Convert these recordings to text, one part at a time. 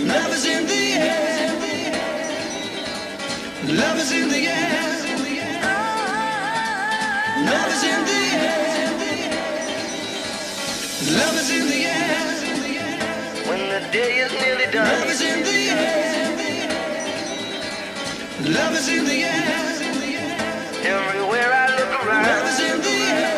Love is in the air. Love is in the air. Love is in the air. Love is in the air. When the day is nearly done. Love is in the air. Love is in the air. Everywhere I look around. Love is in the air.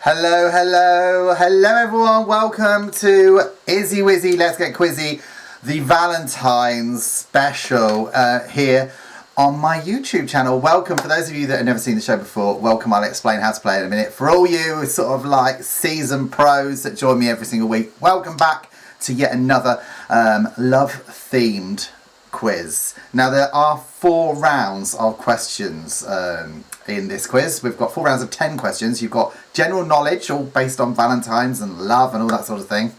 Hello, hello, hello everyone. Welcome to Izzy Wizzy Let's Get Quizzy, the Valentine's special here on my YouTube channel. Welcome. For those of you that have never seen the show before, welcome. I'll explain how to play in a minute. For all you sort of like seasoned pros that join me every single week, welcome back to yet another love-themed quiz. Now there are 4 rounds of questions in this quiz. We've got 4 rounds of 10 questions. You've got general knowledge, all based on Valentine's and love and all that sort of thing.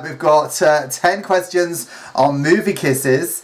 We've got 10 questions on movie kisses.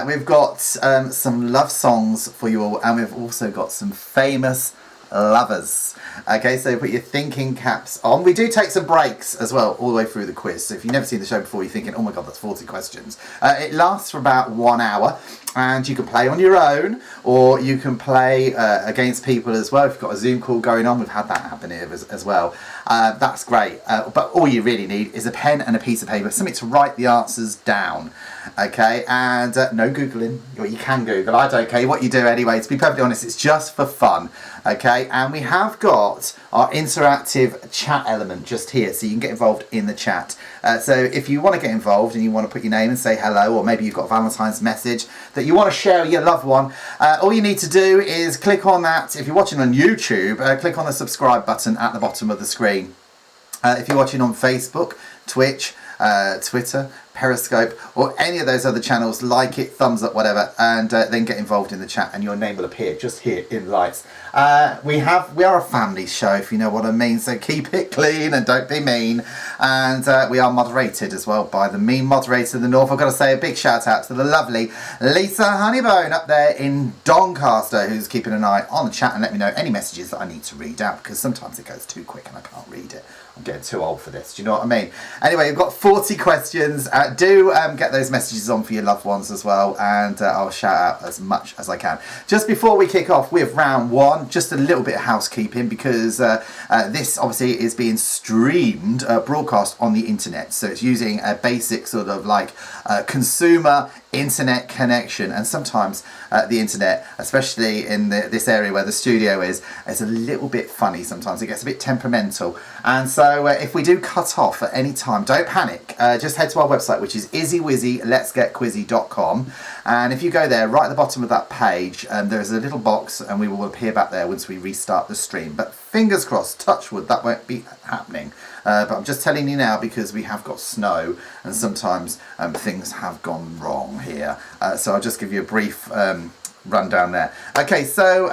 We've got some love songs for you all, and we've also got some famous lovers. Okay, so put your thinking caps on. We do take some breaks as well all the way through the quiz. So if you've never seen the show before, you're thinking, oh my god, that's 40 questions. It lasts for about 1 hour, and you can play on your own, or you can play against people as well. If you've got a Zoom call going on, we've had that happen here as well. That's great. But all you really need is a pen and a piece of paper, something to write the answers down. Okay, and no Googling. Well, you can Google, I don't care what you do anyway. To be perfectly honest, it's just for fun. Okay, and we have got our interactive chat element just here, so you can get involved in the chat. So if you want to get involved and you want to put your name and say hello, or maybe you've got a Valentine's message that you want to share with your loved one, all you need to do is click on that. If you're watching on YouTube, click on the subscribe button at the bottom of the screen. If you're watching on Facebook, Twitch, Twitter, Periscope, or any of those other channels, like it, thumbs up, whatever, and then get involved in the chat, and your name will appear just here in lights. We are a family show, if you know what I mean, so keep it clean and don't be mean. And we are moderated as well by the mean moderator of the North. I've got to say a big shout out to the lovely Lisa Honeybone up there in Doncaster, who's keeping an eye on the chat and let me know any messages that I need to read out, because sometimes it goes too quick and I can't read it. I'm getting too old for this, do you know what I mean? Anyway, we've got 40 questions. Do get those messages on for your loved ones as well, and I'll shout out as much as I can. Just before we kick off with round one, just a little bit of housekeeping, because this obviously is being streamed, broadcast on the internet, so it's using a basic sort of like consumer internet connection, and sometimes the internet, especially in this area where the studio is a little bit funny. Sometimes it gets a bit temperamental, and so if we do cut off at any time, don't panic. Just head to our website, which is izzywizzy.com, and if you go there, right at the bottom of that page, there's a little box, and we will appear back there once we restart the stream. But fingers crossed, touch wood, that won't be happening. But I'm just telling you now because we have got snow, and sometimes things have gone wrong here. So I'll just give you a brief rundown there. Okay, so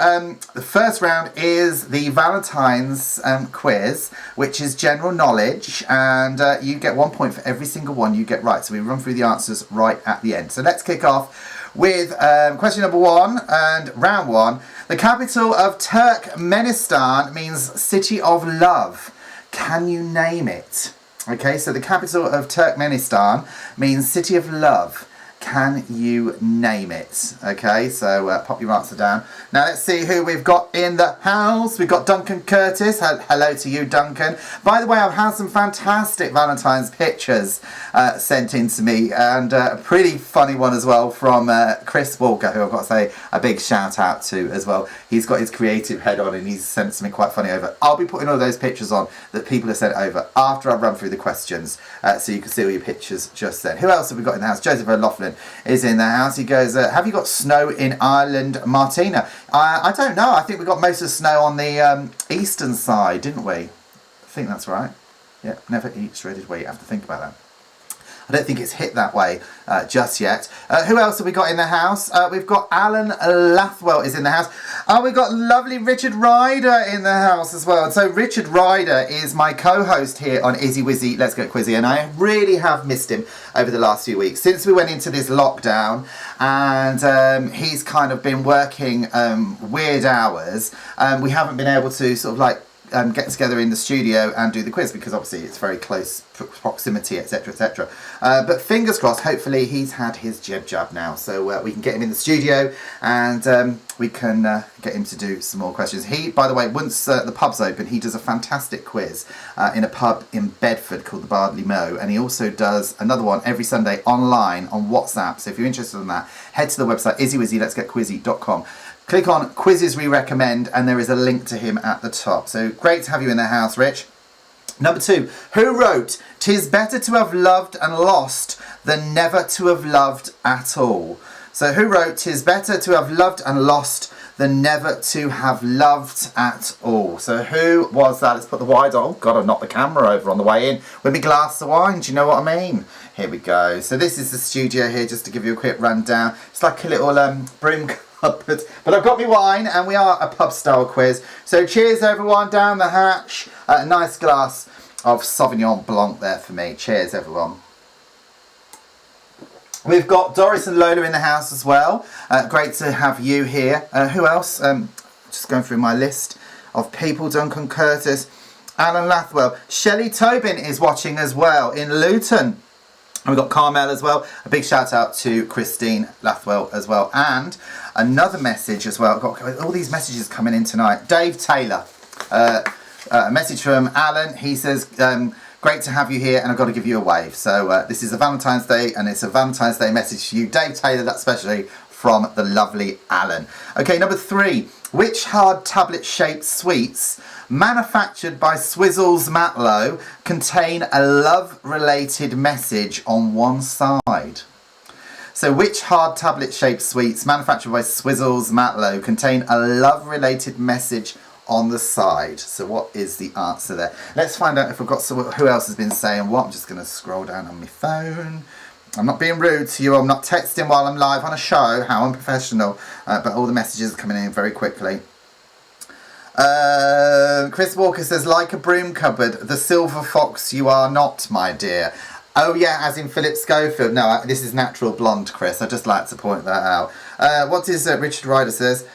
the first round is the Valentine's quiz, which is general knowledge, and you get 1 point for every single one you get right. So we run through the answers right at the end. So let's kick off with question number one and round one. The capital of Turkmenistan means city of love. Can you name it? Okay, so the capital of Turkmenistan means city of love. Can you name it? Okay, so pop your answer down. Now let's see who we've got in the house. We've got Duncan Curtis. Hello to you, Duncan. By the way, I've had some fantastic Valentine's pictures sent in to me, and a pretty funny one as well from Chris Walker, who I've got to say a big shout out to as well. He's got his creative head on, and he's sent something quite funny over. I'll be putting all those pictures on that people have sent over after I run through the questions, so you can see all your pictures just then. Who else have we got in the house? Joseph O'Loughlin is in the house. He goes, have you got snow in Ireland, Martina? I don't know. I think we got most of the snow on the eastern side, didn't we? I think that's right. Yeah, never eat shredded wheat. I have to think about that. I don't think it's hit that way just yet. Who else have we got in the house? We've got Alan Lathwell is in the house. We've got lovely Richard Ryder in the house as well. And so Richard Ryder is my co-host here on Izzy Wizzy Let's Get Quizzy, and I really have missed him over the last few weeks since we went into this lockdown, and he's kind of been working weird hours. We haven't been able to sort of like get together in the studio and do the quiz, because obviously it's very close proximity, etc, etc. But fingers crossed, hopefully he's had his jab now, so we can get him in the studio, and we can get him to do some more questions. He, by the way, once the pub's open, he does a fantastic quiz in a pub in Bedford called the Bardley Mow, and he also does another one every Sunday online on WhatsApp. So if you're interested in that, head to the website izzywizzy.com. Click on quizzes we recommend, and there is a link to him at the top. So great to have you in the house, Rich. Number two, who wrote, "'Tis better to have loved and lost than never to have loved at all"? So who wrote, "'Tis better to have loved and lost than never to have loved at all"? So who was that? Let's put the wide on. Oh, God, I knocked the camera over on the way in with my glass of wine. Do you know what I mean? Here we go. So this is the studio here, just to give you a quick rundown. It's like a little broom cupboard. But I've got me wine, and we are a pub style quiz. So cheers everyone down the hatch. A nice glass of Sauvignon Blanc there for me. Cheers everyone. We've got Doris and Lola in the house as well. Great to have you here. Who else? Just going through my list of people. Duncan Curtis, Alan Lathwell. Shelley Tobin is watching as well in Luton. And we've got Carmel as well. A big shout out to Christine Lathwell as well. And another message as well. I've got all these messages coming in tonight. Dave Taylor. a message from Alan. He says, great to have you here, and I've got to give you a wave. So this is a Valentine's Day, and it's a Valentine's Day message to you, Dave Taylor, that's especially from the lovely Alan. Okay, number 3. Which hard tablet-shaped sweets manufactured by Swizzles Matlow contain a love-related message on one side? So which hard tablet-shaped sweets manufactured by Swizzles Matlow contain a love-related message on the side? So what is the answer there? Let's find out if we've got who else has been saying what. I'm just going to scroll down on my phone. I'm not being rude to you. I'm not texting while I'm live on a show. How unprofessional. But all the messages are coming in very quickly. Chris Walker says, like a broom cupboard, the silver fox you are not, my dear. Oh yeah, as in Philip Schofield. No, this is natural blonde, Chris. I'd just like to point that out. What is Richard Ryder says?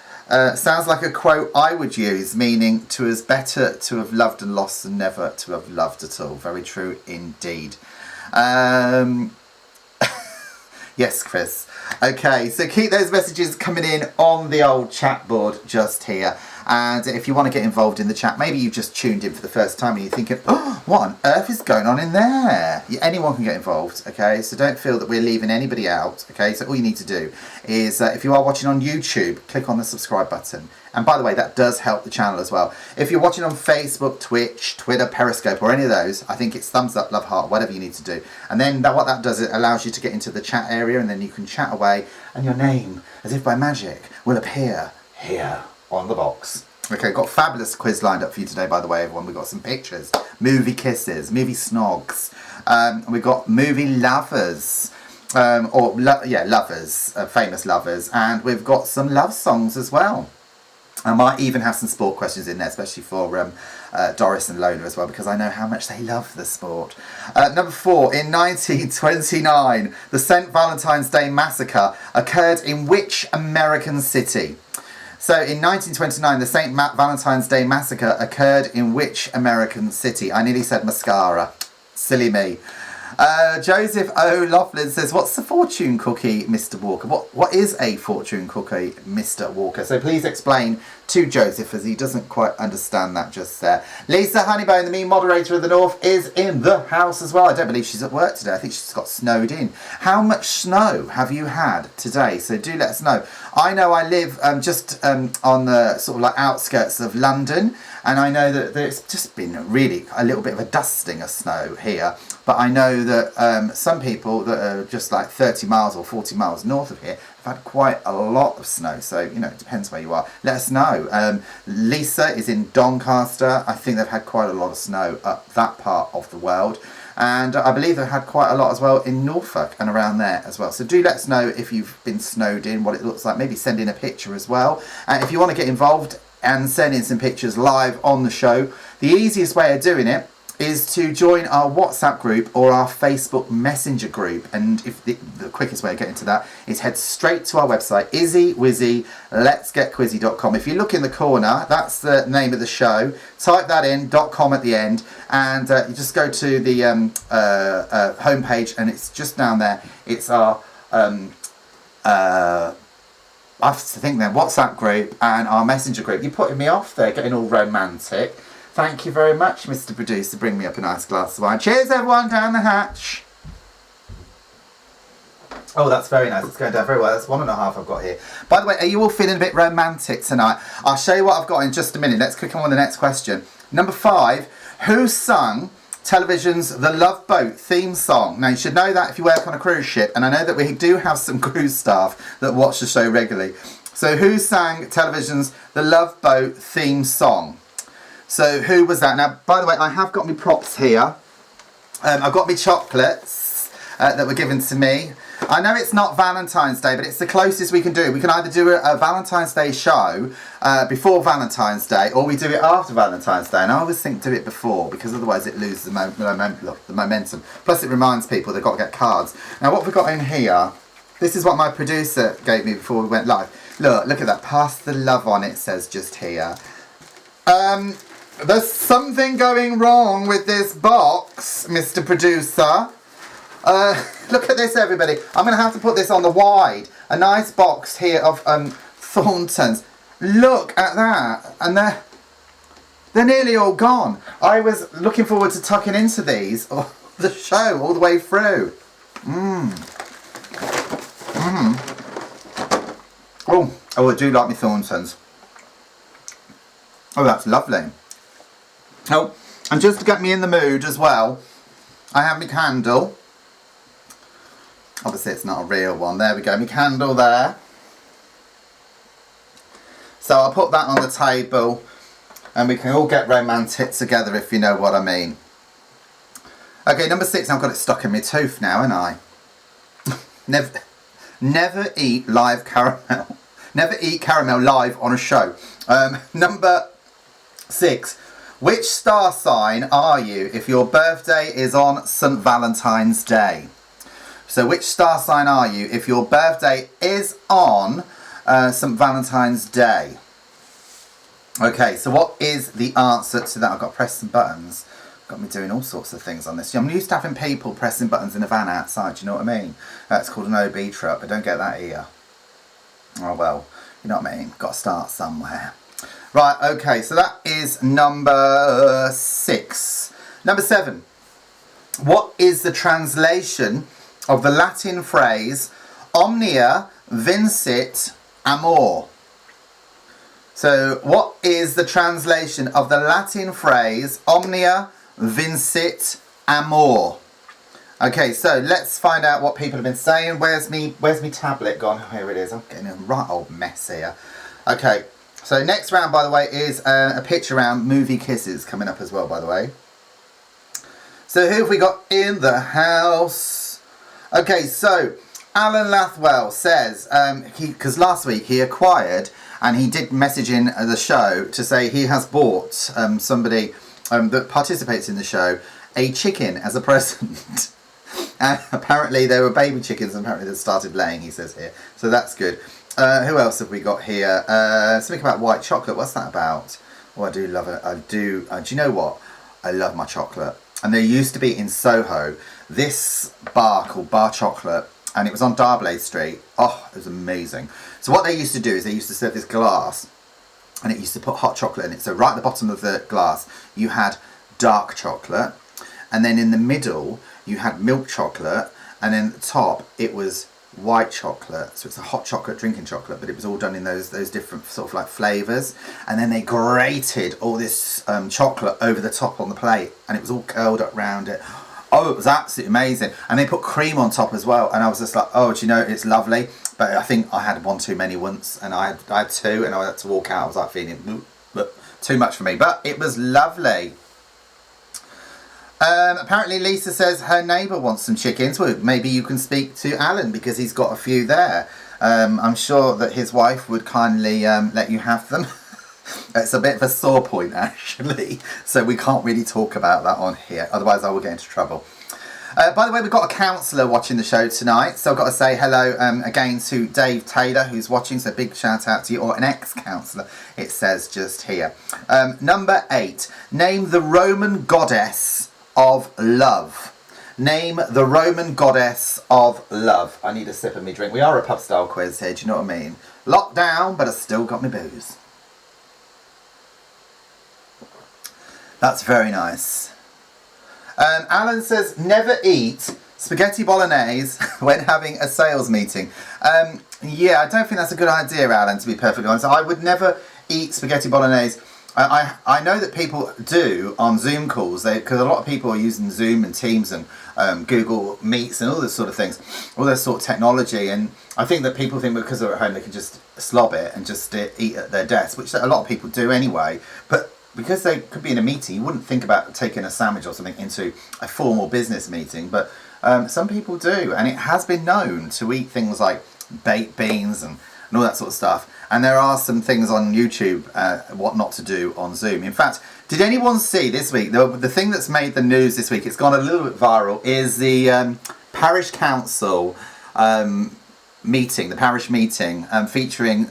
Sounds like a quote I would use, meaning to us better to have loved and lost than never to have loved at all. Very true indeed. Yes, Chris. Okay, so keep those messages coming in on the old chat board just here. And if you want to get involved in the chat, maybe you just tuned in for the first time and you're thinking, oh, what on earth is going on in there? Anyone can get involved, okay? So don't feel that we're leaving anybody out, okay? So all you need to do is, if you are watching on YouTube, click on the subscribe button. And by the way, that does help the channel as well. If you're watching on Facebook, Twitch, Twitter, Periscope, or any of those, I think it's thumbs up, love, heart, whatever you need to do. And then what that does, it allows you to get into the chat area, and then you can chat away, and your name, as if by magic, will appear here on the box. Okay, got a fabulous quiz lined up for you today, by the way, everyone. We've got some pictures, movie kisses, movie snogs. We've got movie lovers, lovers, famous lovers, and we've got some love songs as well. I might even have some sport questions in there, especially for Doris and Lola as well, because I know how much they love the sport. Number 4, in 1929, the St. Valentine's Day Massacre occurred in which American city? So in 1929, the St. Valentine's Day Massacre occurred in which American city? I nearly said mascara. Silly me. Joseph O'Loughlin says, what's the fortune cookie, Mr. Walker? What is a fortune cookie, Mr. Walker? So please explain to Joseph, as he doesn't quite understand that just there. Lisa Honeybone, the mean moderator of the North, is in the house as well. I don't believe she's at work today. I think she's got snowed in. How much snow have you had today? So do let us know. I know I live just on the sort of like outskirts of London, and I know that it's just been really a little bit of a dusting of snow here. But I know that some people that are just like 30 miles or 40 miles north of here have had quite a lot of snow. So, you know, it depends where you are. Let us know. Lisa is in Doncaster. I think they've had quite a lot of snow up that part of the world. And I believe they've had quite a lot as well in Norfolk and around there as well. So do let us know if you've been snowed in, what it looks like. Maybe send in a picture as well. And if you want to get involved and send in some pictures live on the show, the easiest way of doing it is to join our WhatsApp group or our Facebook Messenger group. And if the quickest way of getting to that is head straight to our website, Izzy Wizzy letsgetquizzy.com. If you look in the corner, that's the name of the show. Type that in, .com at the end, and you just go to the homepage, and it's just down there. It's our I have to think then, WhatsApp group and our Messenger group. You're putting me off there, getting all romantic. Thank you very much, Mr. Producer. Bring me up a nice glass of wine. Cheers, everyone, down the hatch. Oh, that's very nice. It's going down very well. That's 1.5 I've got here. By the way, are you all feeling a bit romantic tonight? I'll show you what I've got in just a minute. Let's click on the next question. Number 5, who sung television's The Love Boat theme song? Now, you should know that if you work on a cruise ship, and I know that we do have some cruise staff that watch the show regularly. So who sang television's The Love Boat theme song? So who was that? Now, by the way, I have got my props here. I've got my chocolates that were given to me. I know it's not Valentine's Day, but it's the closest we can do. We can either do a Valentine's Day show before Valentine's Day, or we do it after Valentine's Day. And I always think do it before, because otherwise it loses the momentum. Plus it reminds people they've got to get cards. Now what have we got in here? This is what my producer gave me before we went live. Look at that. Pass the love on, it says just here. There's something going wrong with this box, Mr. Producer. Look at this, everybody. I'm going to have to put this on the wide. A nice box here of Thorntons. Look at that. And They're nearly all gone. I was looking forward to tucking into these, or the show, all the way through. Oh, I do like my Thorntons. Oh, that's lovely. Oh, and just to get me in the mood as well, I have my candle. Obviously it's not a real one. There we go, my candle there. So I'll put that on the table and we can all get romantic together, if you know what I mean. Okay, number 6, I've got it stuck in my tooth now, haven't I? Never eat live caramel. Never eat caramel live on a show. Number 6. Which star sign are you if your birthday is on St. Valentine's Day? So which star sign are you if your birthday is on St. Valentine's Day? Okay, so what is the answer to that? I've got to press some buttons. Got me doing all sorts of things on this. I'm used to having people pressing buttons in a van outside, do you know what I mean? That's called an OB truck, but don't get that here. Oh well, you know what I mean? Got to start somewhere. Right, okay, so that is number 6. Number 7. What is the translation of the Latin phrase omnia vincit amor? So what is the translation of the Latin phrase omnia vincit amor? Okay, so let's find out what people have been saying. Where's me tablet gone? Oh, here it is. I'm getting a right old mess here. Okay, so next round, by the way, is a picture round, movie kisses coming up as well, by the way. So who have we got in the house? Okay, so Alan Lathwell says, because last week he acquired, and he did message in the show to say he has bought somebody that participates in the show a chicken as a present. And apparently there were baby chickens, and apparently they started laying, he says here. So that's good. Who else have we got here? Something about white chocolate. What's that about? Oh, I do love it. I do. Do you know what? I love my chocolate. And there used to be in Soho this bar called Bar Chocolate, and it was on Darblade Street. Oh, it was amazing. So what they used to do is they used to serve this glass, and it used to put hot chocolate in it. So right at the bottom of the glass, you had dark chocolate, and then in the middle, you had milk chocolate, and then at the top, it was white chocolate. So it's a hot chocolate, drinking chocolate, but it was all done in those different sort of like flavours. And then they grated all this chocolate over the top on the plate, and it was all curled up round it. Oh, it was absolutely amazing. And they put cream on top as well, and I was just like, oh, do you know, it's lovely. But I think I had one too many once, and I had 2, and I had to walk out. I was like feeling too much for me, but it was lovely. Apparently Lisa says her neighbour wants some chickens. Well, maybe you can speak to Alan because he's got a few there. I'm sure that his wife would kindly let you have them. It's a bit of a sore point actually, so we can't really talk about that on here, otherwise I will get into trouble. By the way, we've got a counsellor watching the show tonight, so I've got to say hello again to Dave Taylor, who's watching, so big shout out to you, or an ex-counsellor, it says just here. Number 8, name the Roman goddess of love. Name the Roman goddess of love. I need a sip of me drink. We are a pub style quiz here, do you know what I mean? Locked down, but I still got my booze. That's very nice. Alan says, never eat spaghetti bolognese when having a sales meeting. Yeah, I don't think that's a good idea, Alan, to be perfectly honest. I would never eat spaghetti bolognese. I know that people do on Zoom calls, because a lot of people are using Zoom and Teams and Google Meets and all this sort of things, all this sort of technology, and I think that people think because they're at home they can just slob it and just eat at their desk, which a lot of people do anyway, but because they could be in a meeting, you wouldn't think about taking a sandwich or something into a formal business meeting, but some people do, and it has been known to eat things like baked beans and all that sort of stuff. And there are some things on YouTube, what not to do on Zoom. In fact, did anyone see this week, the thing that's made the news this week, it's gone a little bit viral, is the parish council meeting, the parish meeting, featuring,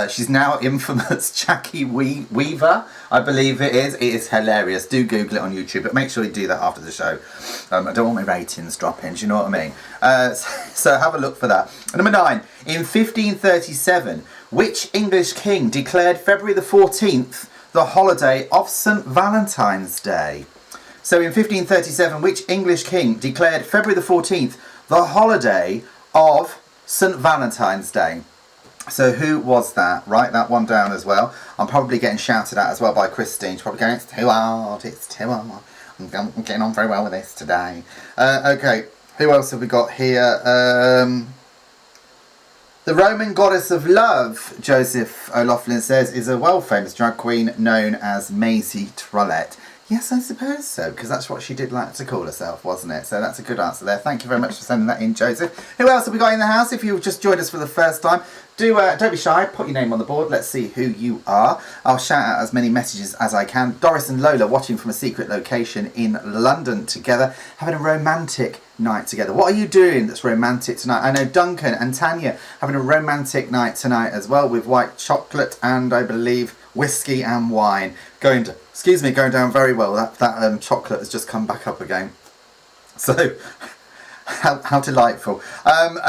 she's now infamous Jackie Weaver, I believe it is. It is hilarious. Do Google it on YouTube, but make sure you do that after the show. I don't want my ratings dropping, do you know what I mean? So have a look for that. Number 9, in 1537, which English king declared February the 14th the holiday of St. Valentine's Day? So in 1537, which English king declared February the 14th the holiday of St. Valentine's Day? So who was that? Write that one down as well. I'm probably getting shouted at as well by Christine. She's probably going, it's too hard, it's too hard. I'm getting on very well with this today. Okay, who else have we got here? The Roman goddess of love, Joseph O'Loughlin says, is a well-famous drag queen known as Maisie Trollet. Yes, I suppose so, because that's what she did like to call herself, wasn't it? So that's a good answer there. Thank you very much for sending that in, Joseph. Who else have we got in the house? If you've just joined us for the first time, don't be shy. Put your name on the board. Let's see who you are. I'll shout out as many messages as I can. Doris and Lola watching from a secret location in London together, having a romantic night together. What are you doing that's romantic tonight? I know Duncan and Tanya having a romantic night tonight as well with white chocolate and I believe whiskey and wine. Going down very well. That chocolate has just come back up again. So how delightful.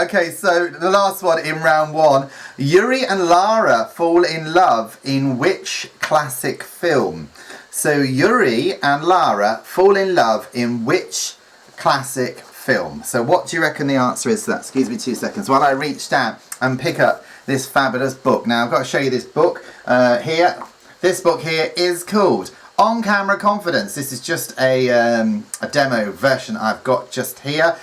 Okay, so the last one in round one. Yuri and Lara fall in love in which classic film? So Yuri and Lara fall in love in which classic film? So what do you reckon the answer is to that? Excuse me 2 seconds while I reach down and pick up this fabulous book. Now I've got to show you this book here. This book here is called On Camera Confidence. This is just a demo version I've got just here.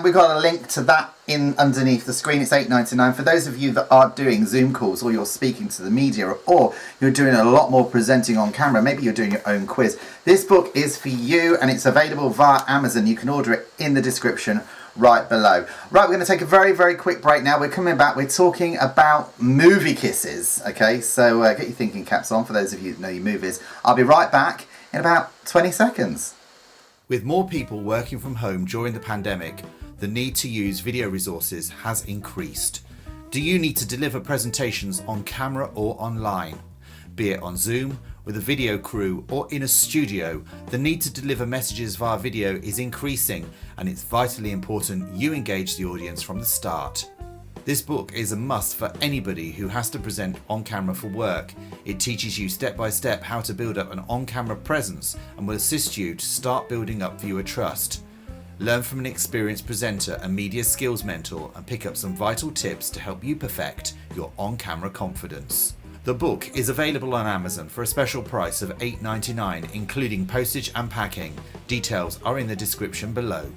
We've got a link to that in underneath the screen. It's $8.99 for those of you that are doing Zoom calls or you're speaking to the media or you're doing a lot more presenting on camera. Maybe you're doing your own quiz. This book is for you and it's available via Amazon. You can order it in the description right below. Right, we're going to take a very, very quick break now. We're coming back. We're talking about movie kisses. Okay, so get your thinking caps on for those of you that know your movies. I'll be right back in about 20 seconds. With more people working from home during the pandemic, the need to use video resources has increased. Do you need to deliver presentations on camera or online? Be it on Zoom, with a video crew or in a studio, the need to deliver messages via video is increasing and it's vitally important you engage the audience from the start. This book is a must for anybody who has to present on camera for work. It teaches you step by step how to build up an on-camera presence and will assist you to start building up viewer trust. Learn from an experienced presenter and media skills mentor and pick up some vital tips to help you perfect your on-camera confidence. The book is available on Amazon for a special price of $8.99, including postage and packing. Details are in the description below.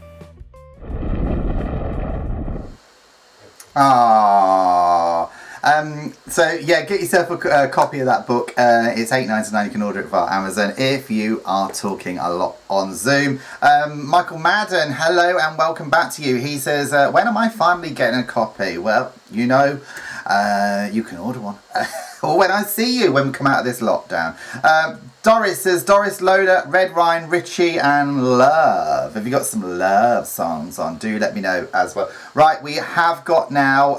So yeah, get yourself a copy of that book. It's $8.99. You can order it via Amazon if you are talking a lot on Zoom. Michael Madden, hello and welcome back to you. He says, when am I finally getting a copy? Well, you know, you can order one. Or when I see you when we come out of this lockdown. Doris says, Doris, Lola, Red Wine, Richie and Love. Have you got some love songs on? Do let me know as well. Right, we have got now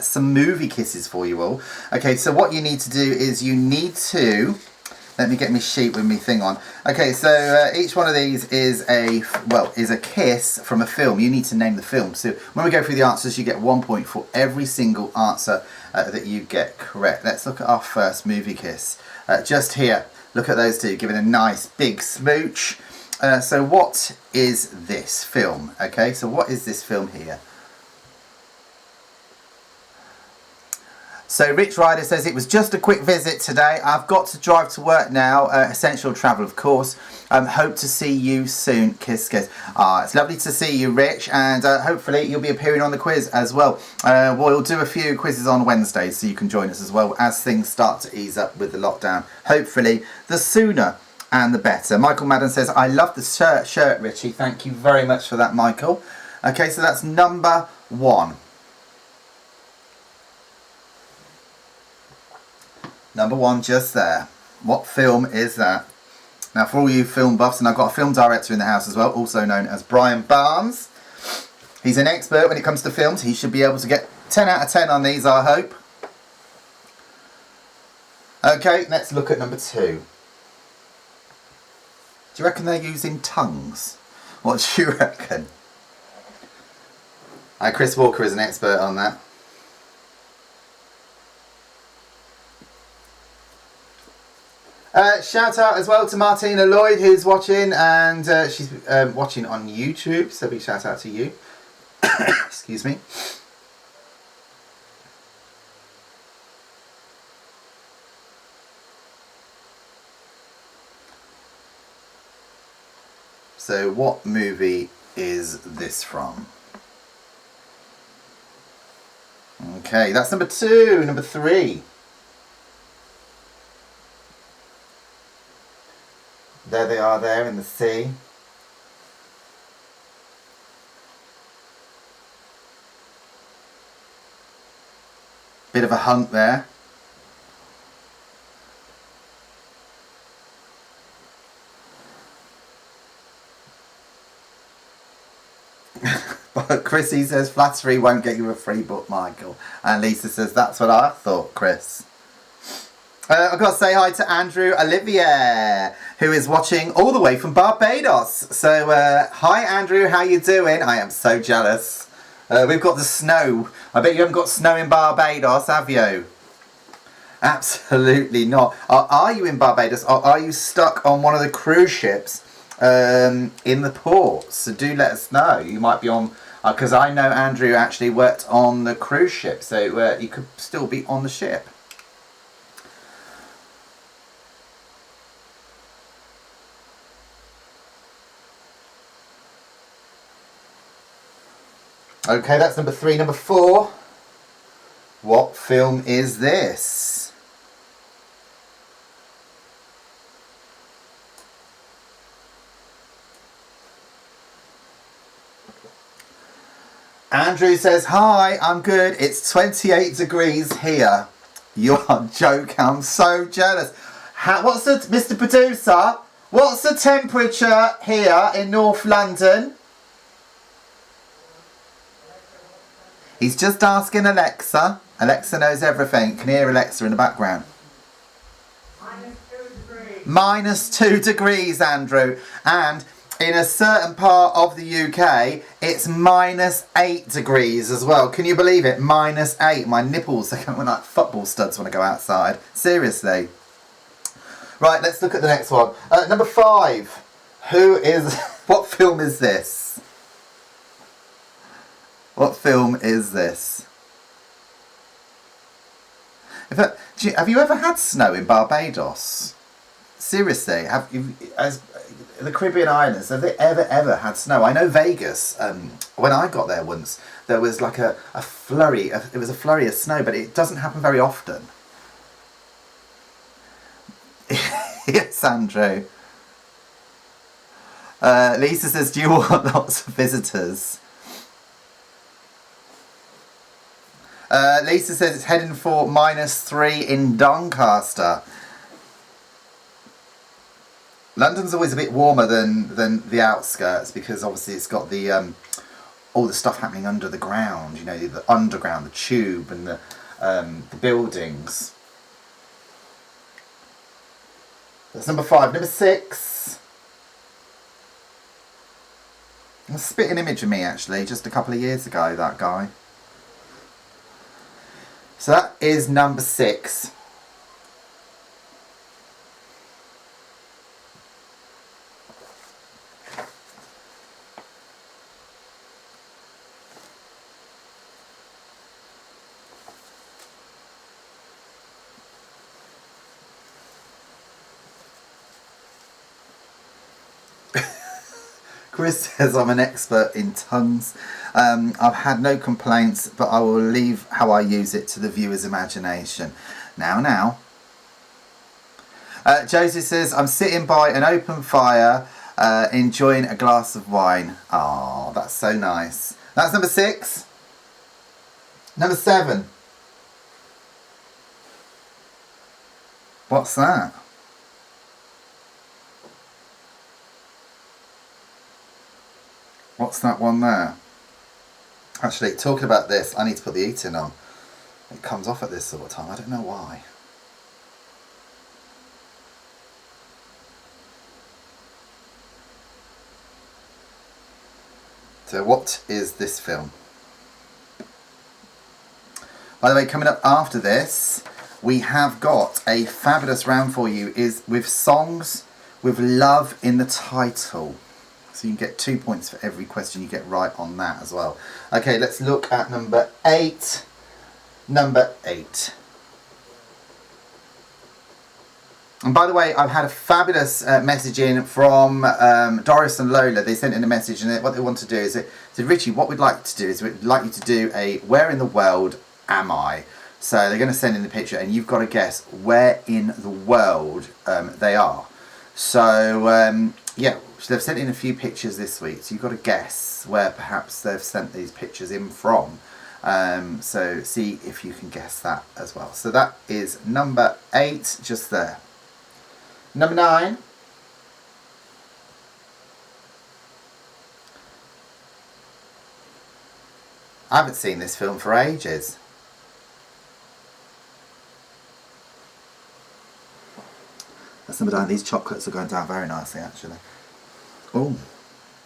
some movie kisses for you all. Okay, so what you need to do is you need to... Let me get my sheet with me thing on. Okay, so each one of these is a kiss from a film. You need to name the film. So when we go through the answers, you get 1 point for every single answer that you get correct. Let's look at our first movie kiss. Just here, look at those two, giving a nice big smooch. So what is this film? Okay, so what is this film here? So Rich Ryder says, it was just a quick visit today. I've got to drive to work now. Essential travel, of course. Hope to see you soon. Kiss, kiss. It's lovely to see you, Rich. And hopefully you'll be appearing on the quiz as well. We'll do a few quizzes on Wednesdays so you can join us as well as things start to ease up with the lockdown. Hopefully the sooner and the better. Michael Madden says, I love the shirt, Richie. Thank you very much for that, Michael. Okay, so that's number one. Number one just there. What film is that? Now for all you film buffs, and I've got a film director in the house as well, also known as Brian Barnes. He's an expert when it comes to films. He should be able to get 10 out of 10 on these, I hope. Okay, let's look at number two. Do you reckon they're using tongues? What do you reckon? Chris Walker is an expert on that. Shout out as well to Martina Lloyd who's watching, and she's watching on YouTube, so big shout out to you. Excuse me. So what movie is this from? Okay, that's number 2. Number 3. There they are there in the sea. Bit of a hunt there. But Chrissy says flattery won't get you a free book, Michael. And Lisa says that's what I thought, Chris. I've got to say hi to Andrew Olivier, who is watching all the way from Barbados. So hi Andrew, how you doing? I am so jealous. We've got the snow. I bet you haven't got snow in Barbados, have you? Absolutely not. Are you in Barbados, or are you stuck on one of the cruise ships in the port? So do let us know. You might be on, because I know Andrew actually worked on the cruise ship, so you could still be on the ship. Okay, that's number 3. Number 4. What film is this? Andrew says, hi, I'm good. It's 28 degrees here. You are joking. I'm so jealous. What's the, Mr. Producer, what's the temperature here in North London? He's just asking Alexa. Alexa knows everything. Can hear Alexa in the background. -2 degrees, Andrew. And in a certain part of the UK, it's -8 degrees as well. Can you believe it? -8. My nipples are going like football studs when I go outside. Seriously. Right, let's look at the next one. Number 5. What film is this? What film is this? Have you ever had snow in Barbados? Seriously, as the Caribbean islands, have they ever had snow? I know Vegas, when I got there once, there was like a flurry, it was a flurry of snow, but it doesn't happen very often. Yes, Andrew. Lisa says, do you want lots of visitors? Lisa says it's heading for -3 in Doncaster. London's always a bit warmer than the outskirts, because obviously it's got the all the stuff happening under the ground. You know, the underground, the tube, and the buildings. That's number 5. Number 6. A spitting image of me actually, just a couple of years ago. That guy. So that is number 6. Chris says I'm an expert in tongues. I've had no complaints, but I will leave how I use it to the viewer's imagination. Now. Josie says, I'm sitting by an open fire, enjoying a glass of wine. Oh, that's so nice. That's number 6. Number 7. What's that? What's that one there? Actually, talking about this, I need to put the heating on. It comes off at this sort of time. I don't know why. So what is this film? By the way, coming up after this, we have got a fabulous round for you, is with songs with love in the title. So you can get 2 points for every question you get right on that as well. Okay, let's look at number 8. Number 8. And by the way, I've had a fabulous message in from Doris and Lola. They sent in a message, and what they want to do is, they said, Richie, what we'd like to do is we'd like you to do a where in the world am I? So they're going to send in the picture, and you've got to guess where in the world they are. So, yeah, so they've sent in a few pictures this week, so you've got to guess where perhaps they've sent these pictures in from. So see if you can guess that as well. So that is number 8, just there. Number 9. I haven't seen this film for ages. That's number 9. These chocolates are going down very nicely, actually. Oh,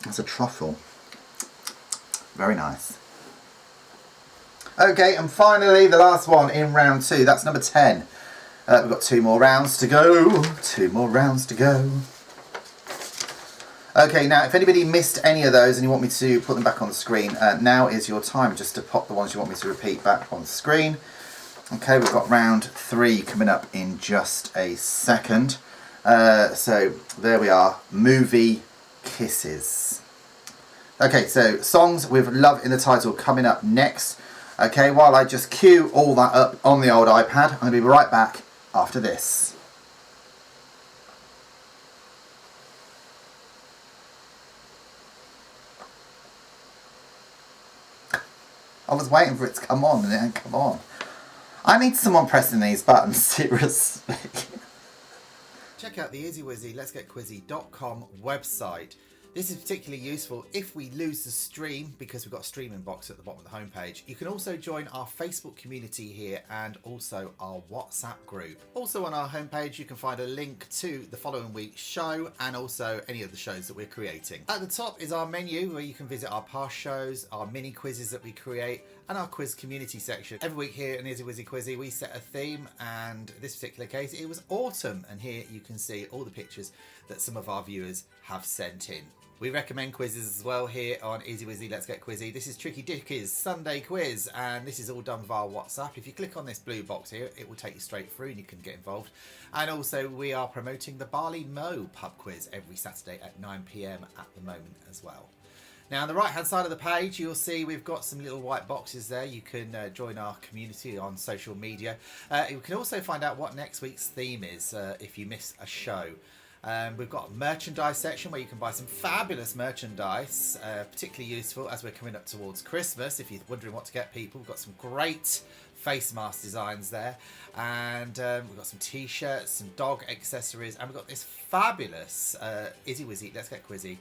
that's a truffle. Very nice. Okay, and finally the last one in round 2. That's number 10. We've got 2 more rounds to go. 2 more rounds to go. Okay, now if anybody missed any of those and you want me to put them back on the screen, now is your time just to pop the ones you want me to repeat back on the screen. Okay, we've got round 3 coming up in just a second. So there we are, movie kisses. Okay, so songs with love in the title coming up next. Okay, while I just cue all that up on the old iPad, I'm going to be right back after this. I was waiting for it to come on and it didn't come on. I need someone pressing these buttons, seriously. Check out the Izzy Wizzy letsgetquizzy.com website. This is particularly useful if we lose the stream, because we've got a streaming box at the bottom of the homepage. You can also join our Facebook community here and also our WhatsApp group. Also on our homepage you can find a link to the following week's show and also any of the shows that we're creating. At the top is our menu where you can visit our past shows, our mini quizzes that we create, and our quiz community section. Every week here in Izzy Wizzy Quizzy we set a theme, and this particular case it was autumn, and here you can see all the pictures that some of our viewers have sent in. We recommend quizzes as well here on Izzy Wizzy Let's Get Quizzy. This is Tricky Dickie's Sunday quiz, and this is all done via WhatsApp. If you click on this blue box here, it will take you straight through and you can get involved. And also we are promoting the Barley Mow pub quiz every Saturday at 9 PM at the moment as well. Now on the right hand side of the page you'll see we've got some little white boxes there. You can join our community on social media. You can also find out what next week's theme is if you miss a show. We've got a merchandise section where you can buy some fabulous merchandise, particularly useful as we're coming up towards Christmas. If you're wondering what to get people, we've got some great face mask designs there, and we've got some t-shirts, some dog accessories, and we've got this fabulous Izzy Wizzy Let's Get Quizzy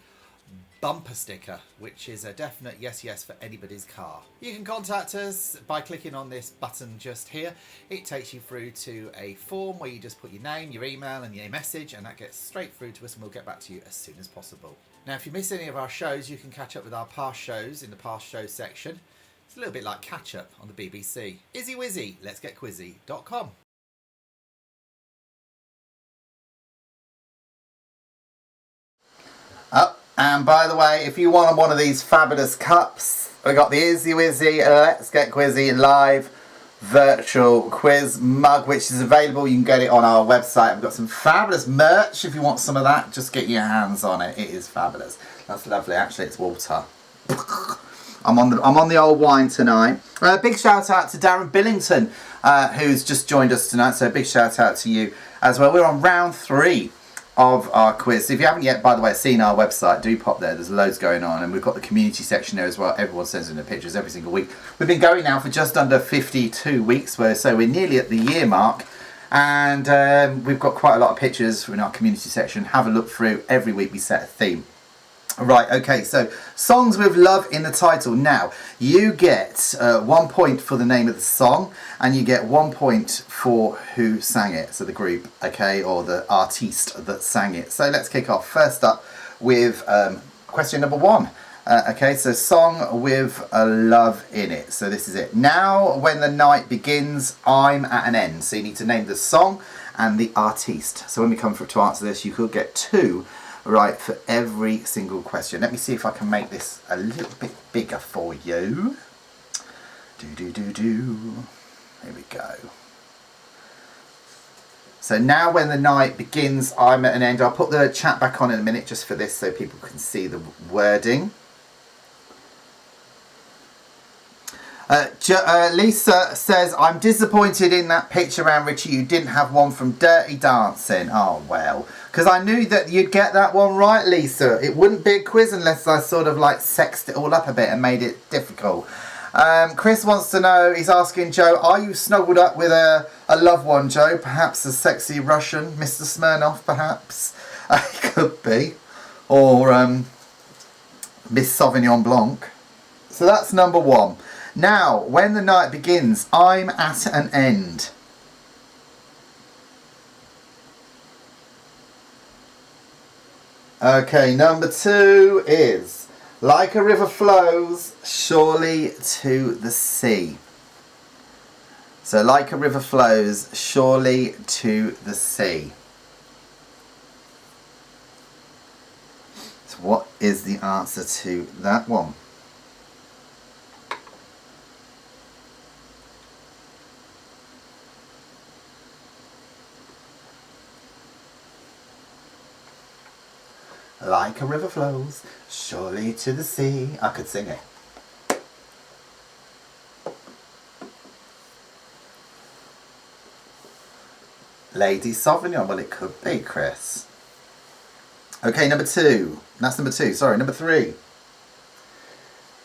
bumper sticker, which is a definite yes for anybody's car. You can contact us by clicking on this button just here. It takes you through to a form where you just put your name, your email and your message, and that gets straight through to us and we'll get back to you as soon as possible. Now if you miss any of our shows you can catch up with our past shows in the past shows section. It's a little bit like catch up on the BBC. Izzy Wizzy letsgetquizzy.com. And by the way, if you want one of these fabulous cups, we've got the Izzy Wizzy Let's Get Quizzy live virtual quiz mug, which is available. You can get it on our website. We've got some fabulous merch. If you want some of that, just get your hands on it. It is fabulous. That's lovely. Actually, it's water. I'm on the old wine tonight. Big shout out to Darren Billington, who's just joined us tonight. So big shout out to you as well. We're on round 3 of our quiz. So if you haven't yet, by the way, seen our website, do pop there. There's loads going on, and we've got the community section there as well. Everyone sends in their pictures every single week. We've been going now for just under 52 weeks, so we're nearly at the year mark, and we've got quite a lot of pictures in our community section. Have a look through. Every week we set a theme. Right, okay, so songs with love in the title. Now, you get 1 point for the name of the song, and you get 1 point for who sang it, so the group, okay, or the artiste that sang it. So let's kick off. First up with question number 1. Okay, so song with a love in it. So this is it. Now when the night begins, I'm at an end. So you need to name the song and the artiste. So when we come to answer this, you could get 2 right for every single question. Let me see if I can make this a little bit bigger for you. Here we go. So now when the night begins, I'm at an end. I'll put the chat back on in a minute just for this so people can see the wording. Lisa says, I'm disappointed in that picture around Richie. You didn't have one from Dirty Dancing. Oh, well. Because I knew that you'd get that one right, Lisa. It wouldn't be a quiz unless I sort of like sexed it all up a bit and made it difficult. Chris wants to know, he's asking Joe, are you snuggled up with a loved one, Joe? Perhaps a sexy Russian, Mr. Smirnoff, perhaps? It could be. Or Miss Sauvignon Blanc. So that's number 1. Now, when the night begins, I'm at an end. Okay, number 2 is like a river flows surely to the sea. So like a river flows surely to the sea. So what is the answer to that one? Like a river flows surely to the sea. I could sing it. Lady Sauvignon. Well, it could be, Chris. Okay, number 2. That's number 2. Sorry, number 3.